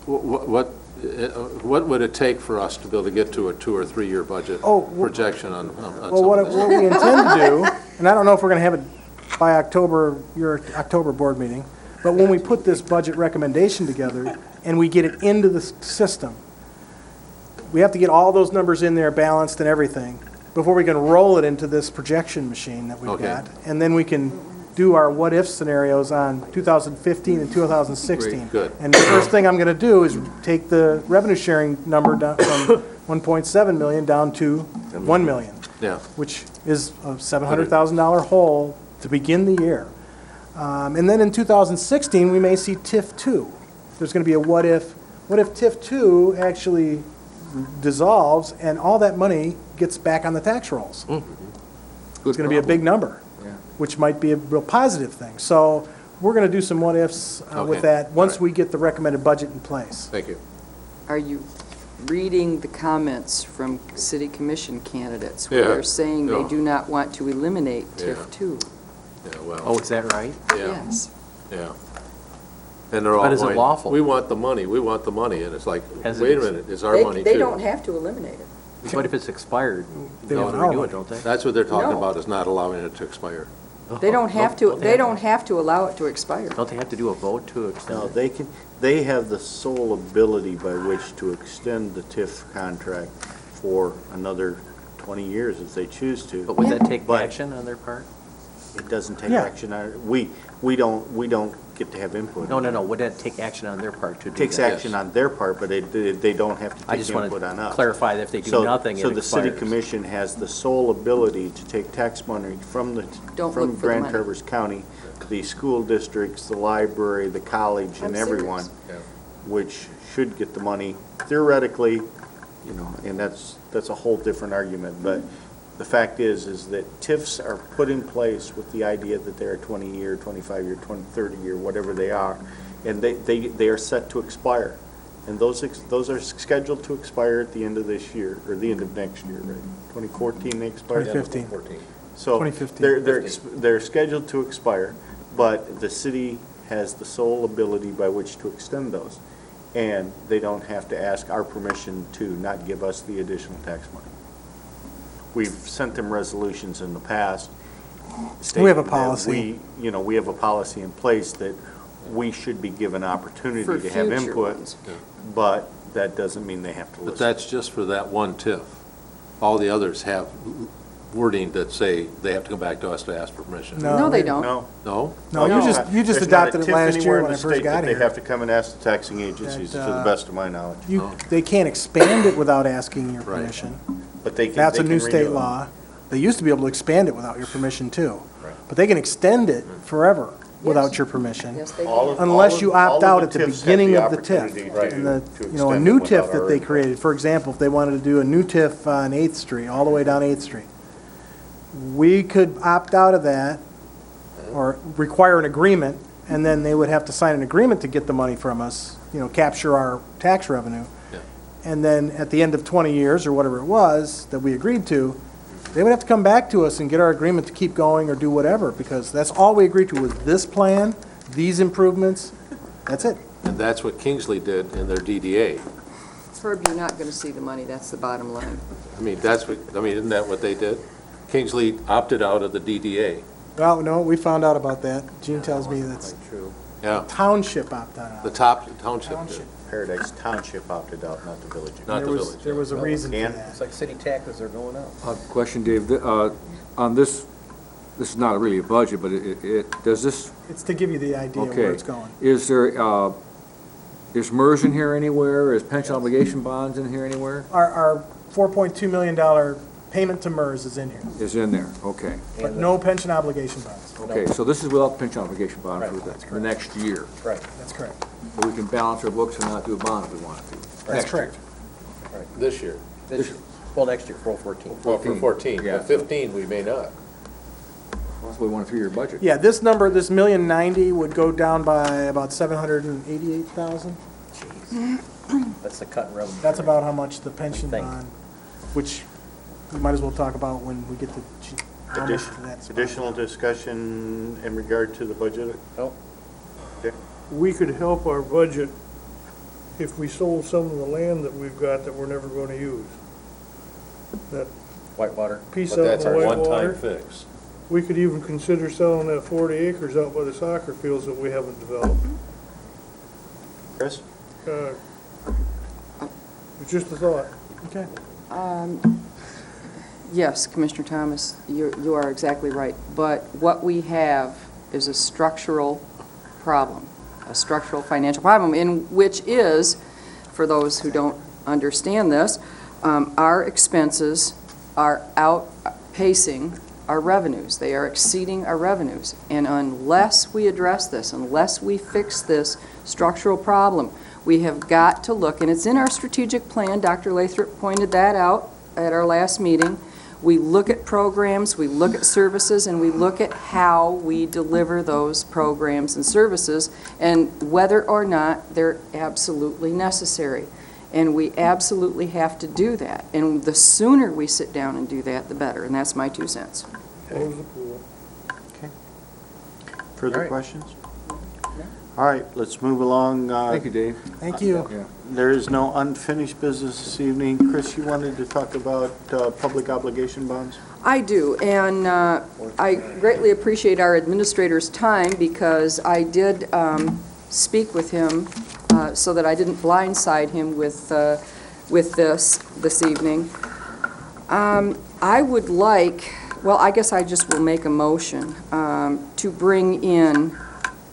[SPEAKER 1] What would it take for us to be able to get to a 2 or 3 year budget projection on some
[SPEAKER 5] Well, what
[SPEAKER 1] of this?
[SPEAKER 5] we intend to do, and I don't know if we're going to have it by October, your October board meeting, but when we put this budget recommendation together and we get it into the system, we have to get all those numbers in there balanced and everything before we can roll it into this projection machine that we've
[SPEAKER 1] Okay.
[SPEAKER 5] got. And then we can do our what-if scenarios on 2015 and 2016.
[SPEAKER 1] Great, good.
[SPEAKER 5] And the first thing I'm going to do is take the revenue sharing number down from 1.7 million down to 1 million,
[SPEAKER 1] Yeah,
[SPEAKER 5] which is a $700,000 hole to begin the year. And then in 2016, we may see TIF 2. There's going to be a what if TIF 2 actually dissolves and all that money gets back on the tax rolls. It's going to be a big number, which might be a real positive thing. So we're going to do some what ifs
[SPEAKER 1] Okay.
[SPEAKER 5] with that once
[SPEAKER 1] All right.
[SPEAKER 5] we get the recommended budget in place.
[SPEAKER 1] thank you.
[SPEAKER 2] Are you reading the comments from city commission candidates? Where
[SPEAKER 1] Yeah.
[SPEAKER 2] they're saying they
[SPEAKER 1] Yeah.
[SPEAKER 2] do not want to eliminate
[SPEAKER 1] Yeah.
[SPEAKER 2] TIF 2?
[SPEAKER 1] Yeah, well,
[SPEAKER 11] Oh, is that right?
[SPEAKER 1] yeah,
[SPEAKER 2] Yes.
[SPEAKER 1] yeah. And they're all
[SPEAKER 11] But is it
[SPEAKER 1] going,
[SPEAKER 11] lawful?
[SPEAKER 1] we want the money, and it's like,
[SPEAKER 11] As it
[SPEAKER 1] wait a
[SPEAKER 11] is.
[SPEAKER 1] minute, it's our money too.
[SPEAKER 2] They don't have to eliminate it.
[SPEAKER 11] What if it's expired?
[SPEAKER 5] They
[SPEAKER 11] They
[SPEAKER 5] want
[SPEAKER 11] have to
[SPEAKER 5] our
[SPEAKER 11] renew
[SPEAKER 5] money.
[SPEAKER 11] it, don't they?
[SPEAKER 1] That's what they're talking
[SPEAKER 2] No.
[SPEAKER 1] about, is not allowing it to expire.
[SPEAKER 2] They don't have to,
[SPEAKER 11] Don't
[SPEAKER 2] they don't have to allow it to expire.
[SPEAKER 11] Don't they have to do a vote to extend
[SPEAKER 4] No,
[SPEAKER 11] it?
[SPEAKER 4] they have the sole ability by which to extend the TIF contract for another 20 years if they choose to.
[SPEAKER 11] But would that take
[SPEAKER 4] But-
[SPEAKER 11] action on their part?
[SPEAKER 4] It doesn't take
[SPEAKER 5] Yeah.
[SPEAKER 4] action on, we don't get to have input.
[SPEAKER 11] No, would that take action on their part to do that?
[SPEAKER 4] Takes action on their part, but they don't have to
[SPEAKER 11] I
[SPEAKER 4] take
[SPEAKER 11] just want
[SPEAKER 4] input on
[SPEAKER 11] to
[SPEAKER 4] us.
[SPEAKER 11] clarify that if they do
[SPEAKER 4] So-
[SPEAKER 11] nothing, it
[SPEAKER 4] So the city
[SPEAKER 11] expires.
[SPEAKER 4] commission has the sole ability to take tax money from
[SPEAKER 2] Don't
[SPEAKER 4] from
[SPEAKER 2] look for the
[SPEAKER 4] Grand
[SPEAKER 2] money.
[SPEAKER 4] Traverse County, the school districts, the library, the college,
[SPEAKER 2] I'm
[SPEAKER 4] and
[SPEAKER 2] serious.
[SPEAKER 4] everyone, which should get the money theoretically, and that's a whole different argument, but the fact is that TIFs are put in place with the idea that they're 20-year, 25-year, 30-year, whatever they are, and they are set to expire. And those are scheduled to expire at the end of this year, or the end of next year, right? 2014 they expire?
[SPEAKER 5] 2015.
[SPEAKER 4] So
[SPEAKER 5] 2015.
[SPEAKER 4] they're scheduled to expire, but the city has the sole ability by which to extend those. And they don't have to ask our permission to not give us the additional tax money. We've sent them resolutions in the past.
[SPEAKER 5] We have a
[SPEAKER 4] stating that
[SPEAKER 5] policy.
[SPEAKER 4] we have a policy in place that we should be given opportunity
[SPEAKER 2] For
[SPEAKER 4] to have
[SPEAKER 2] future
[SPEAKER 4] input,
[SPEAKER 2] ones.
[SPEAKER 4] but that doesn't mean they have to
[SPEAKER 1] But
[SPEAKER 4] listen.
[SPEAKER 1] that's just for that one TIF. All the others have wording that say they have to come back to us to ask for permission.
[SPEAKER 2] No, they don't.
[SPEAKER 4] No.
[SPEAKER 1] No?
[SPEAKER 5] No, you just
[SPEAKER 4] There's not a
[SPEAKER 5] adopted it
[SPEAKER 4] TIF
[SPEAKER 5] last
[SPEAKER 4] anywhere
[SPEAKER 5] year
[SPEAKER 4] in
[SPEAKER 5] when I
[SPEAKER 4] the
[SPEAKER 5] first
[SPEAKER 4] state that
[SPEAKER 5] got
[SPEAKER 4] They
[SPEAKER 5] here.
[SPEAKER 4] have to come and ask the taxing agencies, to
[SPEAKER 5] That,
[SPEAKER 4] the best of my knowledge.
[SPEAKER 5] They can't expand it without asking your
[SPEAKER 1] Right.
[SPEAKER 5] permission.
[SPEAKER 4] But they can.
[SPEAKER 5] That's a
[SPEAKER 4] they
[SPEAKER 5] new
[SPEAKER 4] can
[SPEAKER 5] state
[SPEAKER 4] renew it.
[SPEAKER 5] law. They used to be able to expand it without your permission too.
[SPEAKER 4] Right.
[SPEAKER 5] But they can extend it forever without
[SPEAKER 2] Yes.
[SPEAKER 5] your permission.
[SPEAKER 2] Yes, they
[SPEAKER 4] All
[SPEAKER 2] do.
[SPEAKER 4] of-
[SPEAKER 5] Unless you
[SPEAKER 4] all
[SPEAKER 5] opt
[SPEAKER 4] of
[SPEAKER 5] out
[SPEAKER 4] the
[SPEAKER 5] at the
[SPEAKER 4] TIFs have
[SPEAKER 5] beginning
[SPEAKER 4] the
[SPEAKER 5] of the TIF.
[SPEAKER 4] opportunity
[SPEAKER 5] And
[SPEAKER 4] to
[SPEAKER 5] a
[SPEAKER 4] extend
[SPEAKER 5] new
[SPEAKER 4] it without
[SPEAKER 5] TIF
[SPEAKER 4] our
[SPEAKER 5] that they
[SPEAKER 4] input.
[SPEAKER 5] created, for example, if they wanted to do a new TIF on 8th Street, all the way down 8th Street, we could opt out of that or require an agreement, and then they would have to sign an agreement to get the money from us, capture our tax revenue.
[SPEAKER 1] Yeah.
[SPEAKER 5] And then at the end of 20 years, or whatever it was that we agreed to, they would have to come back to us and get our agreement to keep going or do whatever, because that's all we agreed to was this plan, these improvements, that's it.
[SPEAKER 1] And that's what Kingsley did in their DDA.
[SPEAKER 2] Herb, you're not going to see the money, that's the bottom line.
[SPEAKER 1] Isn't that what they did? Kingsley opted out of the DDA.
[SPEAKER 5] Well, no, we found out about that. Gene tells me that's
[SPEAKER 4] True.
[SPEAKER 1] Yeah,
[SPEAKER 5] township opted out.
[SPEAKER 1] the township did,
[SPEAKER 4] Paradise Township opted out, not the village.
[SPEAKER 1] not the village.
[SPEAKER 5] There was a reason for
[SPEAKER 4] Dan?
[SPEAKER 5] that.
[SPEAKER 3] It's like city taxes are going up.
[SPEAKER 12] Question, Dave, on this is not really a budget, but does this,
[SPEAKER 5] It's to give you the idea
[SPEAKER 12] okay.
[SPEAKER 5] where it's going.
[SPEAKER 12] Is there, is MERS in here anywhere? Is pension obligation bonds in here anywhere?
[SPEAKER 5] Our $4.2 million payment to MERS is in here,
[SPEAKER 12] Is in there, okay.
[SPEAKER 5] but no pension obligation bonds.
[SPEAKER 12] Okay, so this is without pension obligation bond
[SPEAKER 11] Right,
[SPEAKER 12] for
[SPEAKER 11] that's
[SPEAKER 12] the next year.
[SPEAKER 11] Right.
[SPEAKER 5] That's correct.
[SPEAKER 12] So we can balance our books and not do a bond if we want to.
[SPEAKER 5] That's correct.
[SPEAKER 1] This year.
[SPEAKER 11] Well, next year, 14.
[SPEAKER 1] Well, for 14,
[SPEAKER 12] Yeah.
[SPEAKER 1] but 15, we may not.
[SPEAKER 12] That's why we want a 3-year budget.
[SPEAKER 5] Yeah, this number, this $1,090,000 would go down by about 788,000.
[SPEAKER 11] That's the cut in revenue.
[SPEAKER 5] That's about how much the pension
[SPEAKER 11] Think.
[SPEAKER 5] bond, which we might as well talk about when we get to how much of that's.
[SPEAKER 4] Additional discussion in regard to the budget?
[SPEAKER 11] Oh.
[SPEAKER 4] Dick?
[SPEAKER 17] We could help our budget if we sold some of the land that we've got that we're never going to use. That
[SPEAKER 11] Whitewater.
[SPEAKER 17] piece
[SPEAKER 1] But
[SPEAKER 17] out
[SPEAKER 1] that's
[SPEAKER 17] in
[SPEAKER 1] our
[SPEAKER 17] Whitewater,
[SPEAKER 1] one-time fix.
[SPEAKER 17] we could even consider selling that 40 acres out by the soccer fields that we haven't developed.
[SPEAKER 4] Chris?
[SPEAKER 17] It's just a thought.
[SPEAKER 5] Okay.
[SPEAKER 2] Yes, Commissioner Thomas, you are exactly right. But what we have is a structural problem, a structural financial problem, which is, for those who don't understand this, our expenses are outpacing our revenues. They are exceeding our revenues. And unless we address this, unless we fix this structural problem, we have got to look, and it's in our strategic plan, Dr. Lathrop pointed that out at our last meeting. We look at programs, we look at services, and we look at how we deliver those programs and services, and whether or not they're absolutely necessary. And we absolutely have to do that. And the sooner we sit down and do that, the better. And that's my 2 cents.
[SPEAKER 17] Close the pool.
[SPEAKER 4] Further
[SPEAKER 11] All right.
[SPEAKER 4] questions? All right, let's move along.
[SPEAKER 12] Thank you, Dave.
[SPEAKER 5] Thank you.
[SPEAKER 12] Yeah.
[SPEAKER 4] There is no unfinished business this evening. Chris, you wanted to talk about public obligation bonds?
[SPEAKER 2] I do, and I greatly appreciate our administrator's time because I did speak with him so that I didn't blindside him with this evening. I would like, well, I guess I just will make a motion to bring in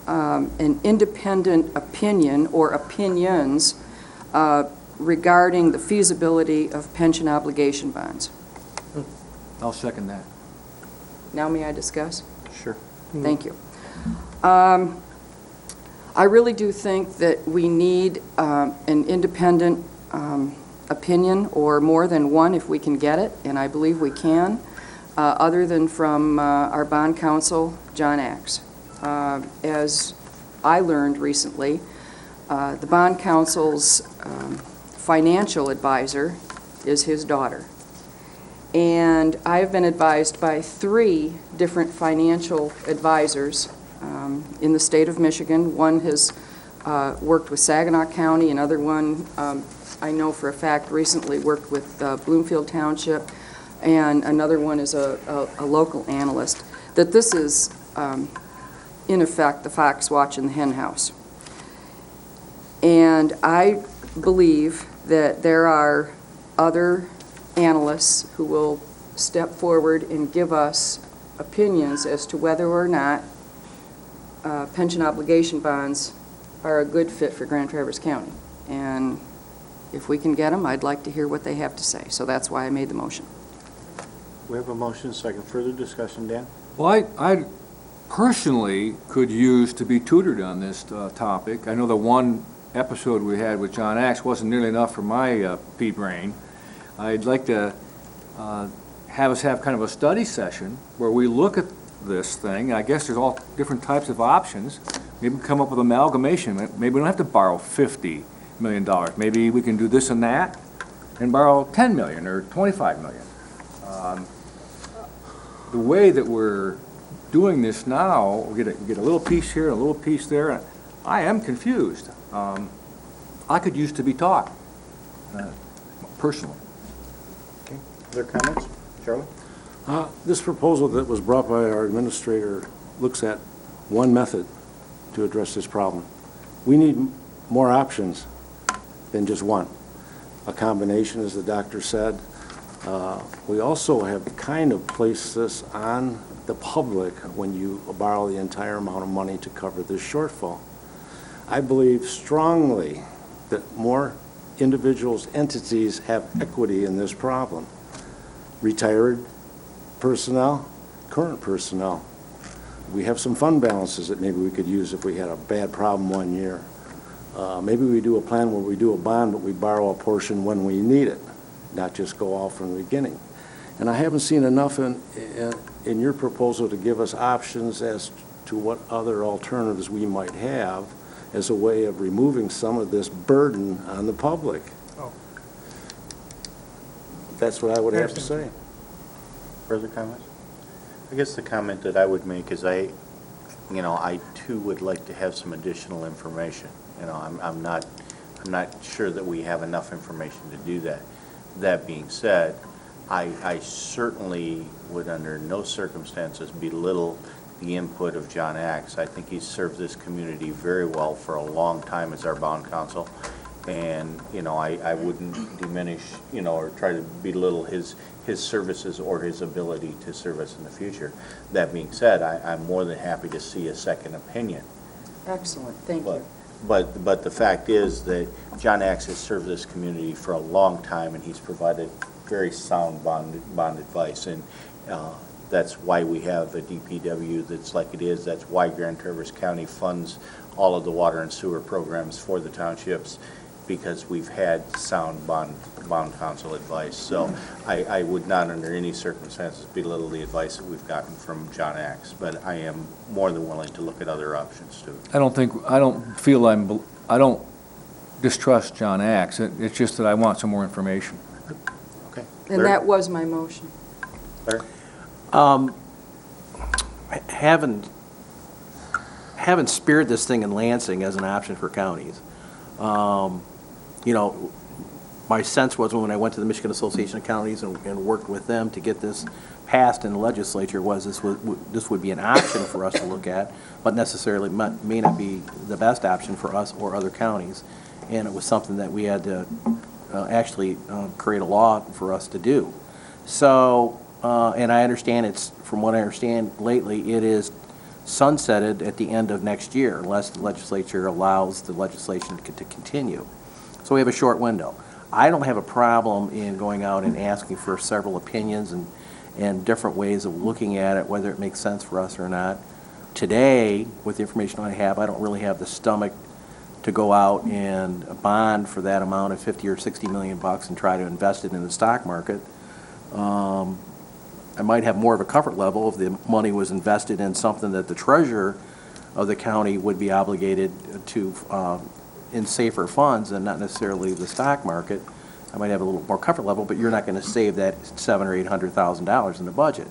[SPEAKER 2] an independent opinion or opinions regarding the feasibility of pension obligation bonds.
[SPEAKER 12] I'll second that.
[SPEAKER 2] Now may I discuss?
[SPEAKER 4] Sure.
[SPEAKER 2] Thank you. I really do think that we need an independent opinion, or more than one if we can get it, and I believe we can, other than from our bond counsel, John Axe. As I learned recently, the bond counsel's financial advisor is his daughter. And I've been advised by 3 different financial advisors in the state of Michigan. One has worked with Saginaw County, another one I know for a fact recently worked with Bloomfield Township, and another one is a local analyst, that this is in effect the fox watching the hen house. And I believe that there are other analysts who will step forward and give us opinions as to whether or not pension obligation bonds are a good fit for Grand Traverse County. And if we can get them, I'd like to hear what they have to say. So that's why I made the motion.
[SPEAKER 4] We have a motion, second. Further discussion, Dan?
[SPEAKER 12] Well, I personally could use to be tutored on this topic. I know the one episode we had with John Axe wasn't nearly enough for my pea brain. I'd like to have us have kind of a study session where we look at this thing. I guess there's all different types of options. Maybe come up with amalgamation. Maybe we don't have to borrow $50 million. Maybe we can do this and that and borrow $10 million or $25 million. the way that we're doing this now, we get a little piece here, a little piece there, and I am confused. I could use to be taught, personally.
[SPEAKER 4] Okay, other comments? Charlie?
[SPEAKER 13] This proposal that was brought by our administrator looks at one method to address this problem. We need more options than just one. A combination, as the doctor said. We also have kind of placed this on the public when you borrow the entire amount of money to cover this shortfall. I believe strongly that more individuals, entities have equity in this problem. Retired personnel, current personnel. We have some fund balances that maybe we could use if we had a bad problem one year. Maybe we do a plan where we do a bond, but we borrow a portion when we need it, not just go all from the beginning. And I haven't seen enough in your proposal to give us options as to what other alternatives we might have as a way of removing some of this burden on the public.
[SPEAKER 17] Oh.
[SPEAKER 13] That's what I would have to say.
[SPEAKER 4] Further comments? I guess the comment that I would make is I too would like to have some additional information. I'm not sure that we have enough information to do that. That being said, I certainly would under no circumstances belittle the input of John Axe. I think he's served this community very well for a long time as our bond counsel. And, I wouldn't diminish, or try to belittle his services or his ability to serve us in the future. That being said, I'm more than happy to see a second opinion.
[SPEAKER 2] Excellent, thank you.
[SPEAKER 4] But the fact is that John Axe has served this community for a long time, and he's provided very sound bond advice. And that's why we have a DPW that's like it is. That's why Grand Traverse County funds all of the water and sewer programs for the townships, because we've had sound bond counsel advice. So I would not under any circumstances belittle the advice that we've gotten from John Axe, but I am more than willing to look at other options too.
[SPEAKER 12] I don't distrust John Axe. It's just that I want some more information.
[SPEAKER 4] Okay.
[SPEAKER 2] And that was my motion.
[SPEAKER 4] Larry?
[SPEAKER 11] Having speared this thing in Lansing as an option for counties, my sense was when I went to the Michigan Association of Counties and worked with them to get this passed in the legislature was this would be an option for us to look at, but necessarily may not be the best option for us or other counties. And it was something that we had to actually create a law for us to do. So, and I understand from what I understand lately, it is sunsetted at the end of next year unless the legislature allows the legislation to continue. So we have a short window. I don't have a problem in going out and asking for several opinions and different ways of looking at it, whether it makes sense for us or not. Today, with the information I have, I don't really have the stomach to go out and bond for that amount of 50 or 60 million bucks and try to invest it in the stock market. I might have more of a comfort level if the money was invested in something that the treasurer of the county would be obligated to in safer funds and not necessarily the stock market. I might have a little more comfort level, but you're not going to save that $700,000 or $800,000 in the budget.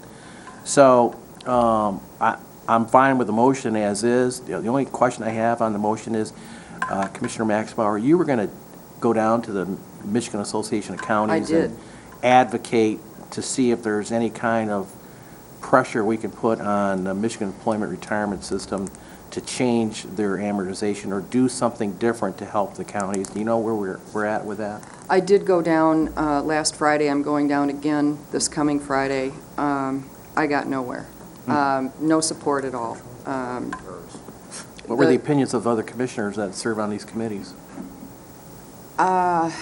[SPEAKER 11] So I'm fine with the motion as is. The only question I have on the motion is, Commissioner Maxbauer, you were going to go down to the Michigan Association of Counties and advocate to see if there's any kind of pressure we can put on the Michigan Employment Retirement System to change their amortization or do something different to help the counties. Do you know where we're at with that?
[SPEAKER 2] I did go down last Friday. I'm going down again this coming Friday. I got nowhere. No support at all.
[SPEAKER 11] What were the opinions of other commissioners that serve on these committees?
[SPEAKER 2] The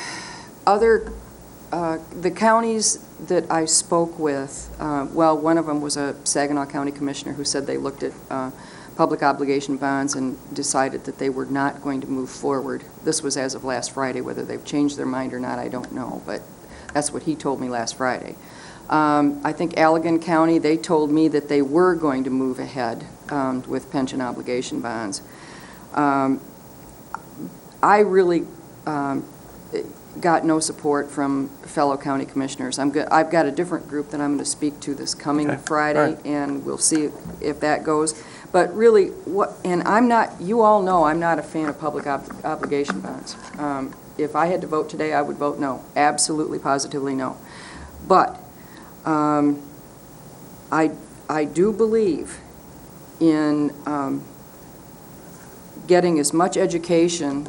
[SPEAKER 2] counties that I spoke with, well, one of them was a Saginaw County commissioner who said they looked at public obligation bonds and decided that they were not going to move forward. This was as of last Friday. Whether they've changed their mind or not, I don't know, but that's what he told me last Friday. I think Allegan County, they told me that they were going to move ahead with pension obligation bonds. I really, got no support from fellow county commissioners. I've got a different group that I'm going to speak to this coming
[SPEAKER 5] Okay.
[SPEAKER 2] Friday,
[SPEAKER 5] All right.
[SPEAKER 2] and we'll see if that goes. But really, and I'm not, you all know I'm not a fan of public obligation bonds. If I had to vote today, I would vote no, absolutely, positively no. But I do believe in getting as much education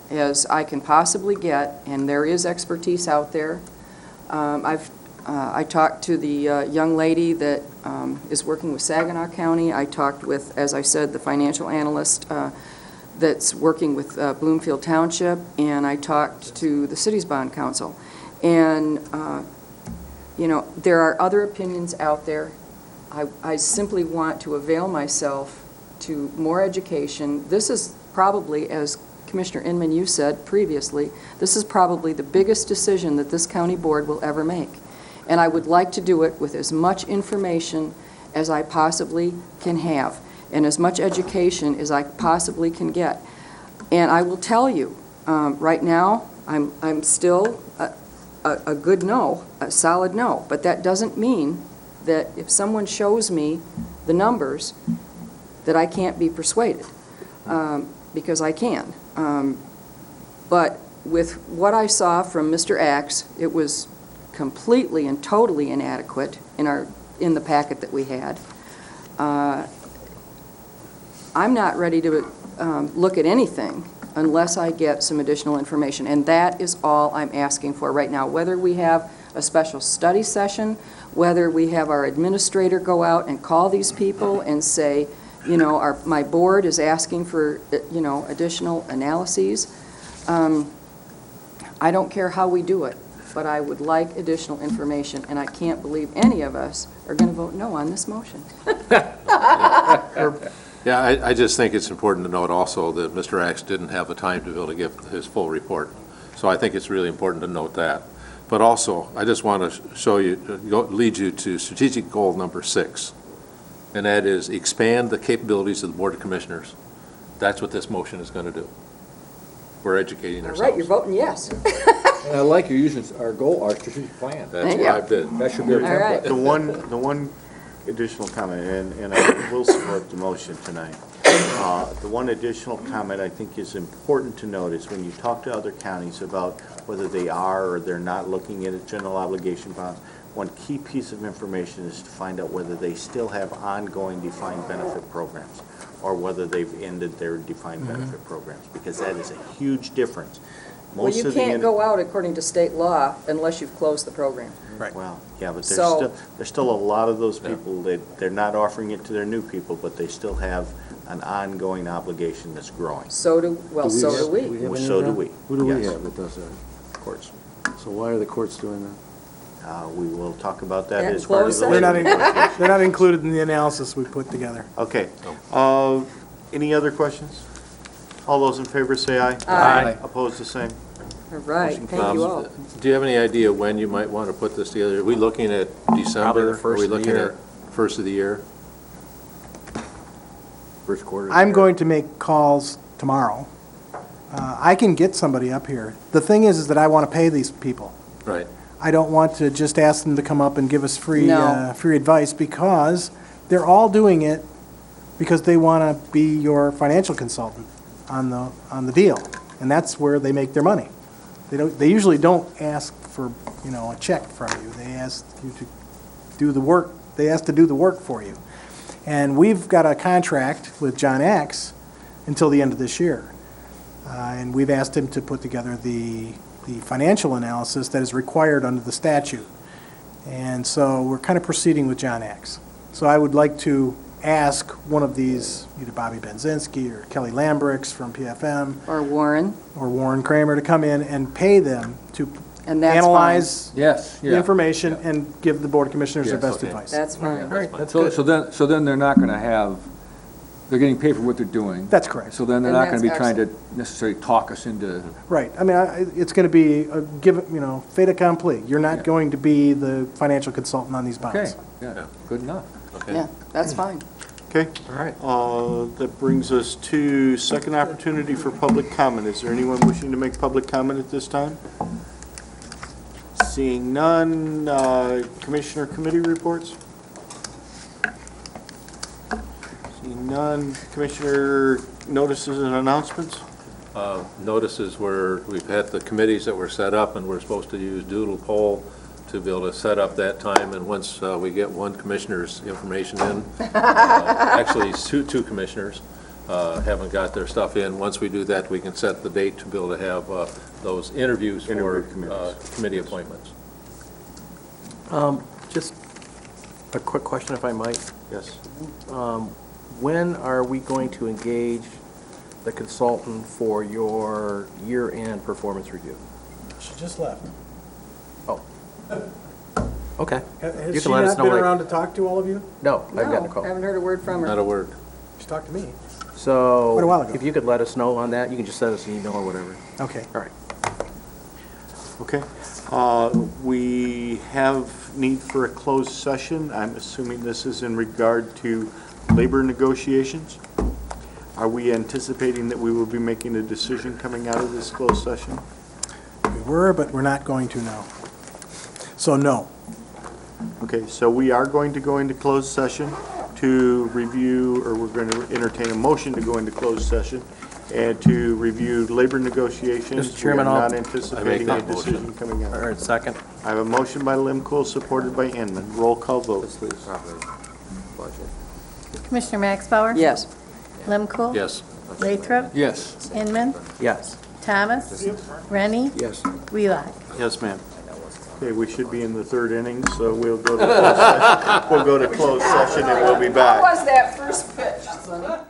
[SPEAKER 2] as I can possibly get, and there is expertise out there. I talked to the young lady that is working with Saginaw County. I talked with, as I said, the financial analyst that's working with Bloomfield Township, and I talked to the city's bond council. And, you know, there are other opinions out there. I simply want to avail myself to more education. This is probably, as Commissioner Inman, you said previously, this is probably the biggest decision that this county board will ever make. And I would like to do it with as much information as I possibly can have, and as much education as I possibly can get. And I will tell you, right now, I'm still a good no, a solid no, but that doesn't mean that if someone shows me the numbers, that I can't be persuaded, because I can. But with what I saw from Mr. Axe, it was completely and totally inadequate in the packet that we had. I'm not ready to look at anything unless I get some additional information, and that is all I'm asking for right now. Whether we have a special study session, whether we have our administrator go out and call these people and say, you know, my board is asking for, you know, additional analyses. I don't care how we do it, but I would like additional information, and I can't believe any of us are going to vote no on this motion.
[SPEAKER 1] Yeah, I just think it's important to note also that Mr. Axe didn't have the time to be able to give his full report. So I think it's really important to note that. But also, I just want to show you, lead you to strategic goal number 6, and that is expand the capabilities of the Board of Commissioners. That's what this motion is going to do. We're educating
[SPEAKER 2] All
[SPEAKER 1] ourselves.
[SPEAKER 2] right, you're voting yes.
[SPEAKER 12] And I like you using our goal, our strategic plan.
[SPEAKER 1] That's
[SPEAKER 2] Thank
[SPEAKER 1] what
[SPEAKER 2] you.
[SPEAKER 1] I did.
[SPEAKER 12] That should be our
[SPEAKER 2] All right.
[SPEAKER 12] template.
[SPEAKER 4] The one additional comment, and I will support the motion tonight. The one additional comment I think is important to note is when you talk to other counties about whether they are or they're not looking at a general obligation bonds, one key piece of information is to find out whether they still have ongoing defined benefit programs or whether they've ended their defined benefit programs, because that is a huge difference.
[SPEAKER 2] Well, you can't go out according to state law unless you've closed the program.
[SPEAKER 5] Right.
[SPEAKER 4] Well, yeah, but
[SPEAKER 2] So-
[SPEAKER 4] there's still a lot of those people that they're not offering it to their new people, but they still have an ongoing obligation that's growing.
[SPEAKER 2] So do we.
[SPEAKER 13] have
[SPEAKER 4] So
[SPEAKER 13] any
[SPEAKER 4] do
[SPEAKER 13] of
[SPEAKER 4] we.
[SPEAKER 13] that? Who do we
[SPEAKER 4] Yes.
[SPEAKER 13] have that does that?
[SPEAKER 4] Courts.
[SPEAKER 13] So why are the courts doing that?
[SPEAKER 4] We will talk about that
[SPEAKER 2] At
[SPEAKER 4] as part of
[SPEAKER 2] closed
[SPEAKER 4] the
[SPEAKER 2] session.
[SPEAKER 4] later.
[SPEAKER 5] They're not included in the analysis we put together.
[SPEAKER 4] Okay. Any other questions? All those in favor say aye.
[SPEAKER 2] Aye.
[SPEAKER 4] Opposed, the same.
[SPEAKER 2] All right,
[SPEAKER 4] Motion
[SPEAKER 2] thank you all.
[SPEAKER 1] Do you have any idea when you might want to put this together? Are we looking at December?
[SPEAKER 11] the first
[SPEAKER 1] Are we
[SPEAKER 11] of the
[SPEAKER 1] looking
[SPEAKER 11] year.
[SPEAKER 1] at first of the year?
[SPEAKER 12] First quarter.
[SPEAKER 5] I'm going to make calls tomorrow. I can get somebody up here. The thing is that I want to pay these people.
[SPEAKER 1] Right.
[SPEAKER 5] I don't want to just ask them to come up and give us free,
[SPEAKER 2] No.
[SPEAKER 5] free advice, because they're all doing it because they want to be your financial consultant on the deal, and that's where they make their money. They usually don't ask for, you know, a check from you. They ask you to do the work. They ask to do the work for you. And we've got a contract with John Axe until the end of this year. And we've asked him to put together the financial analysis that is required under the statute. And so we're kind of proceeding with John Axe. So I would like to ask one of these, either Bobby Benzinski or Kelly Lambricks from PFM
[SPEAKER 2] Or Warren,
[SPEAKER 5] or Warren Kramer, to come in and pay them to
[SPEAKER 2] and that's fine.
[SPEAKER 5] analyze
[SPEAKER 12] Yes,
[SPEAKER 5] the
[SPEAKER 12] yeah.
[SPEAKER 5] information and give the Board of Commissioners their
[SPEAKER 12] Yes,
[SPEAKER 5] best
[SPEAKER 1] okay.
[SPEAKER 5] advice.
[SPEAKER 2] That's fine.
[SPEAKER 5] That's good.
[SPEAKER 12] So then they're not gonna have, they're getting paid for what they're doing.
[SPEAKER 5] That's correct.
[SPEAKER 12] So then they're
[SPEAKER 2] And
[SPEAKER 12] not gonna be
[SPEAKER 2] that's
[SPEAKER 12] trying to necessarily talk us into,
[SPEAKER 5] Right. I mean, it's going to be, fait accompli. You're not
[SPEAKER 12] Yeah.
[SPEAKER 5] going to be the financial consultant on these bonds.
[SPEAKER 12] okay, yeah, good enough.
[SPEAKER 1] Okay.
[SPEAKER 2] Yeah, that's fine.
[SPEAKER 4] Okay.
[SPEAKER 12] All right.
[SPEAKER 4] That brings us to second opportunity for public comment. Is there anyone wishing to make public comment at this time? Seeing none, Commissioner Committee reports? Seeing none, Commissioner notices and announcements?
[SPEAKER 1] Notices where we've had the committees that were set up, and we're supposed to use Doodle poll to be able to set up that time, and once we get one commissioner's information in, actually two commissioners haven't got their stuff in. Once we do that, we can set the date to be able to have those interviews for committee appointments.
[SPEAKER 11] Just a quick question, if I might.
[SPEAKER 4] Yes.
[SPEAKER 11] When are we going to engage the consultant for your year-end performance review?
[SPEAKER 5] She just left.
[SPEAKER 11] Oh. Okay.
[SPEAKER 5] Has
[SPEAKER 11] You
[SPEAKER 5] she
[SPEAKER 11] can let us
[SPEAKER 5] not
[SPEAKER 11] know
[SPEAKER 5] been
[SPEAKER 11] later.
[SPEAKER 5] around to talk to all of you?
[SPEAKER 11] No, I've gotten a
[SPEAKER 2] No,
[SPEAKER 11] call.
[SPEAKER 2] haven't heard a word from her.
[SPEAKER 1] Not a word.
[SPEAKER 5] She talked to me.
[SPEAKER 11] So,
[SPEAKER 5] Quite a while ago.
[SPEAKER 11] if you could let us know on that, you can just send us an email or whatever.
[SPEAKER 5] Okay.
[SPEAKER 11] All right.
[SPEAKER 4] Okay. We have need for a closed session. I'm assuming this is in regard to labor negotiations. Are we anticipating that we will be making a decision coming out of this closed session?
[SPEAKER 5] We were, but we're not going to now. So, no.
[SPEAKER 4] Okay, so we are going to go into closed session to review, or we're going to entertain a motion to go into closed session and to review labor negotiations.
[SPEAKER 11] Mr. Chairman,
[SPEAKER 4] We are
[SPEAKER 11] I'll-
[SPEAKER 4] not anticipating a decision coming out.
[SPEAKER 11] All right, second.
[SPEAKER 4] I have a motion by Limcool, supported by Inman. Roll call vote, please.
[SPEAKER 6] Commissioner Max Bauer?
[SPEAKER 2] Yes.
[SPEAKER 6] Lemkool?
[SPEAKER 1] Yes.
[SPEAKER 6] Lathrop?
[SPEAKER 12] Yes.
[SPEAKER 6] Inman?
[SPEAKER 11] Yes.
[SPEAKER 6] Thomas? Rennie?
[SPEAKER 11] Yes.
[SPEAKER 6] Wheelock?
[SPEAKER 4] Yes, ma'am. Okay, we should be in the third inning, so we'll go to closed session. We'll go to closed session and we'll be back.
[SPEAKER 2] How was that first pitch, Sonny?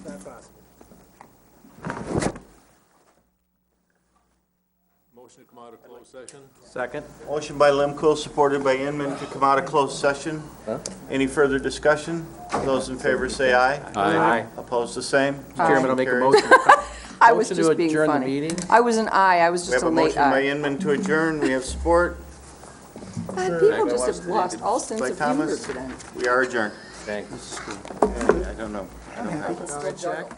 [SPEAKER 5] That's not possible.
[SPEAKER 1] Motion to come out of closed session?
[SPEAKER 11] Second?
[SPEAKER 4] Motion by Lemko, supported by Inman to come out of closed session. Any further discussion? Those in favor say aye.
[SPEAKER 11] Aye.
[SPEAKER 4] Opposed, the same?
[SPEAKER 11] Chairman, I'll make a
[SPEAKER 4] Carried.
[SPEAKER 11] motion.
[SPEAKER 2] I was
[SPEAKER 11] Motion
[SPEAKER 2] just
[SPEAKER 11] to
[SPEAKER 2] being
[SPEAKER 11] adjourn the
[SPEAKER 2] funny.
[SPEAKER 11] meeting?
[SPEAKER 2] I was an aye, I was
[SPEAKER 4] We
[SPEAKER 2] just
[SPEAKER 4] have
[SPEAKER 2] a
[SPEAKER 4] a
[SPEAKER 2] late
[SPEAKER 4] motion by
[SPEAKER 2] aye.
[SPEAKER 4] Inman to adjourn. We have support.
[SPEAKER 2] People just have lost all sense
[SPEAKER 4] By
[SPEAKER 2] of humor
[SPEAKER 4] Thomas.
[SPEAKER 2] today.
[SPEAKER 4] We are adjourned.
[SPEAKER 11] Thanks.
[SPEAKER 4] I don't know.
[SPEAKER 2] I can still juggle.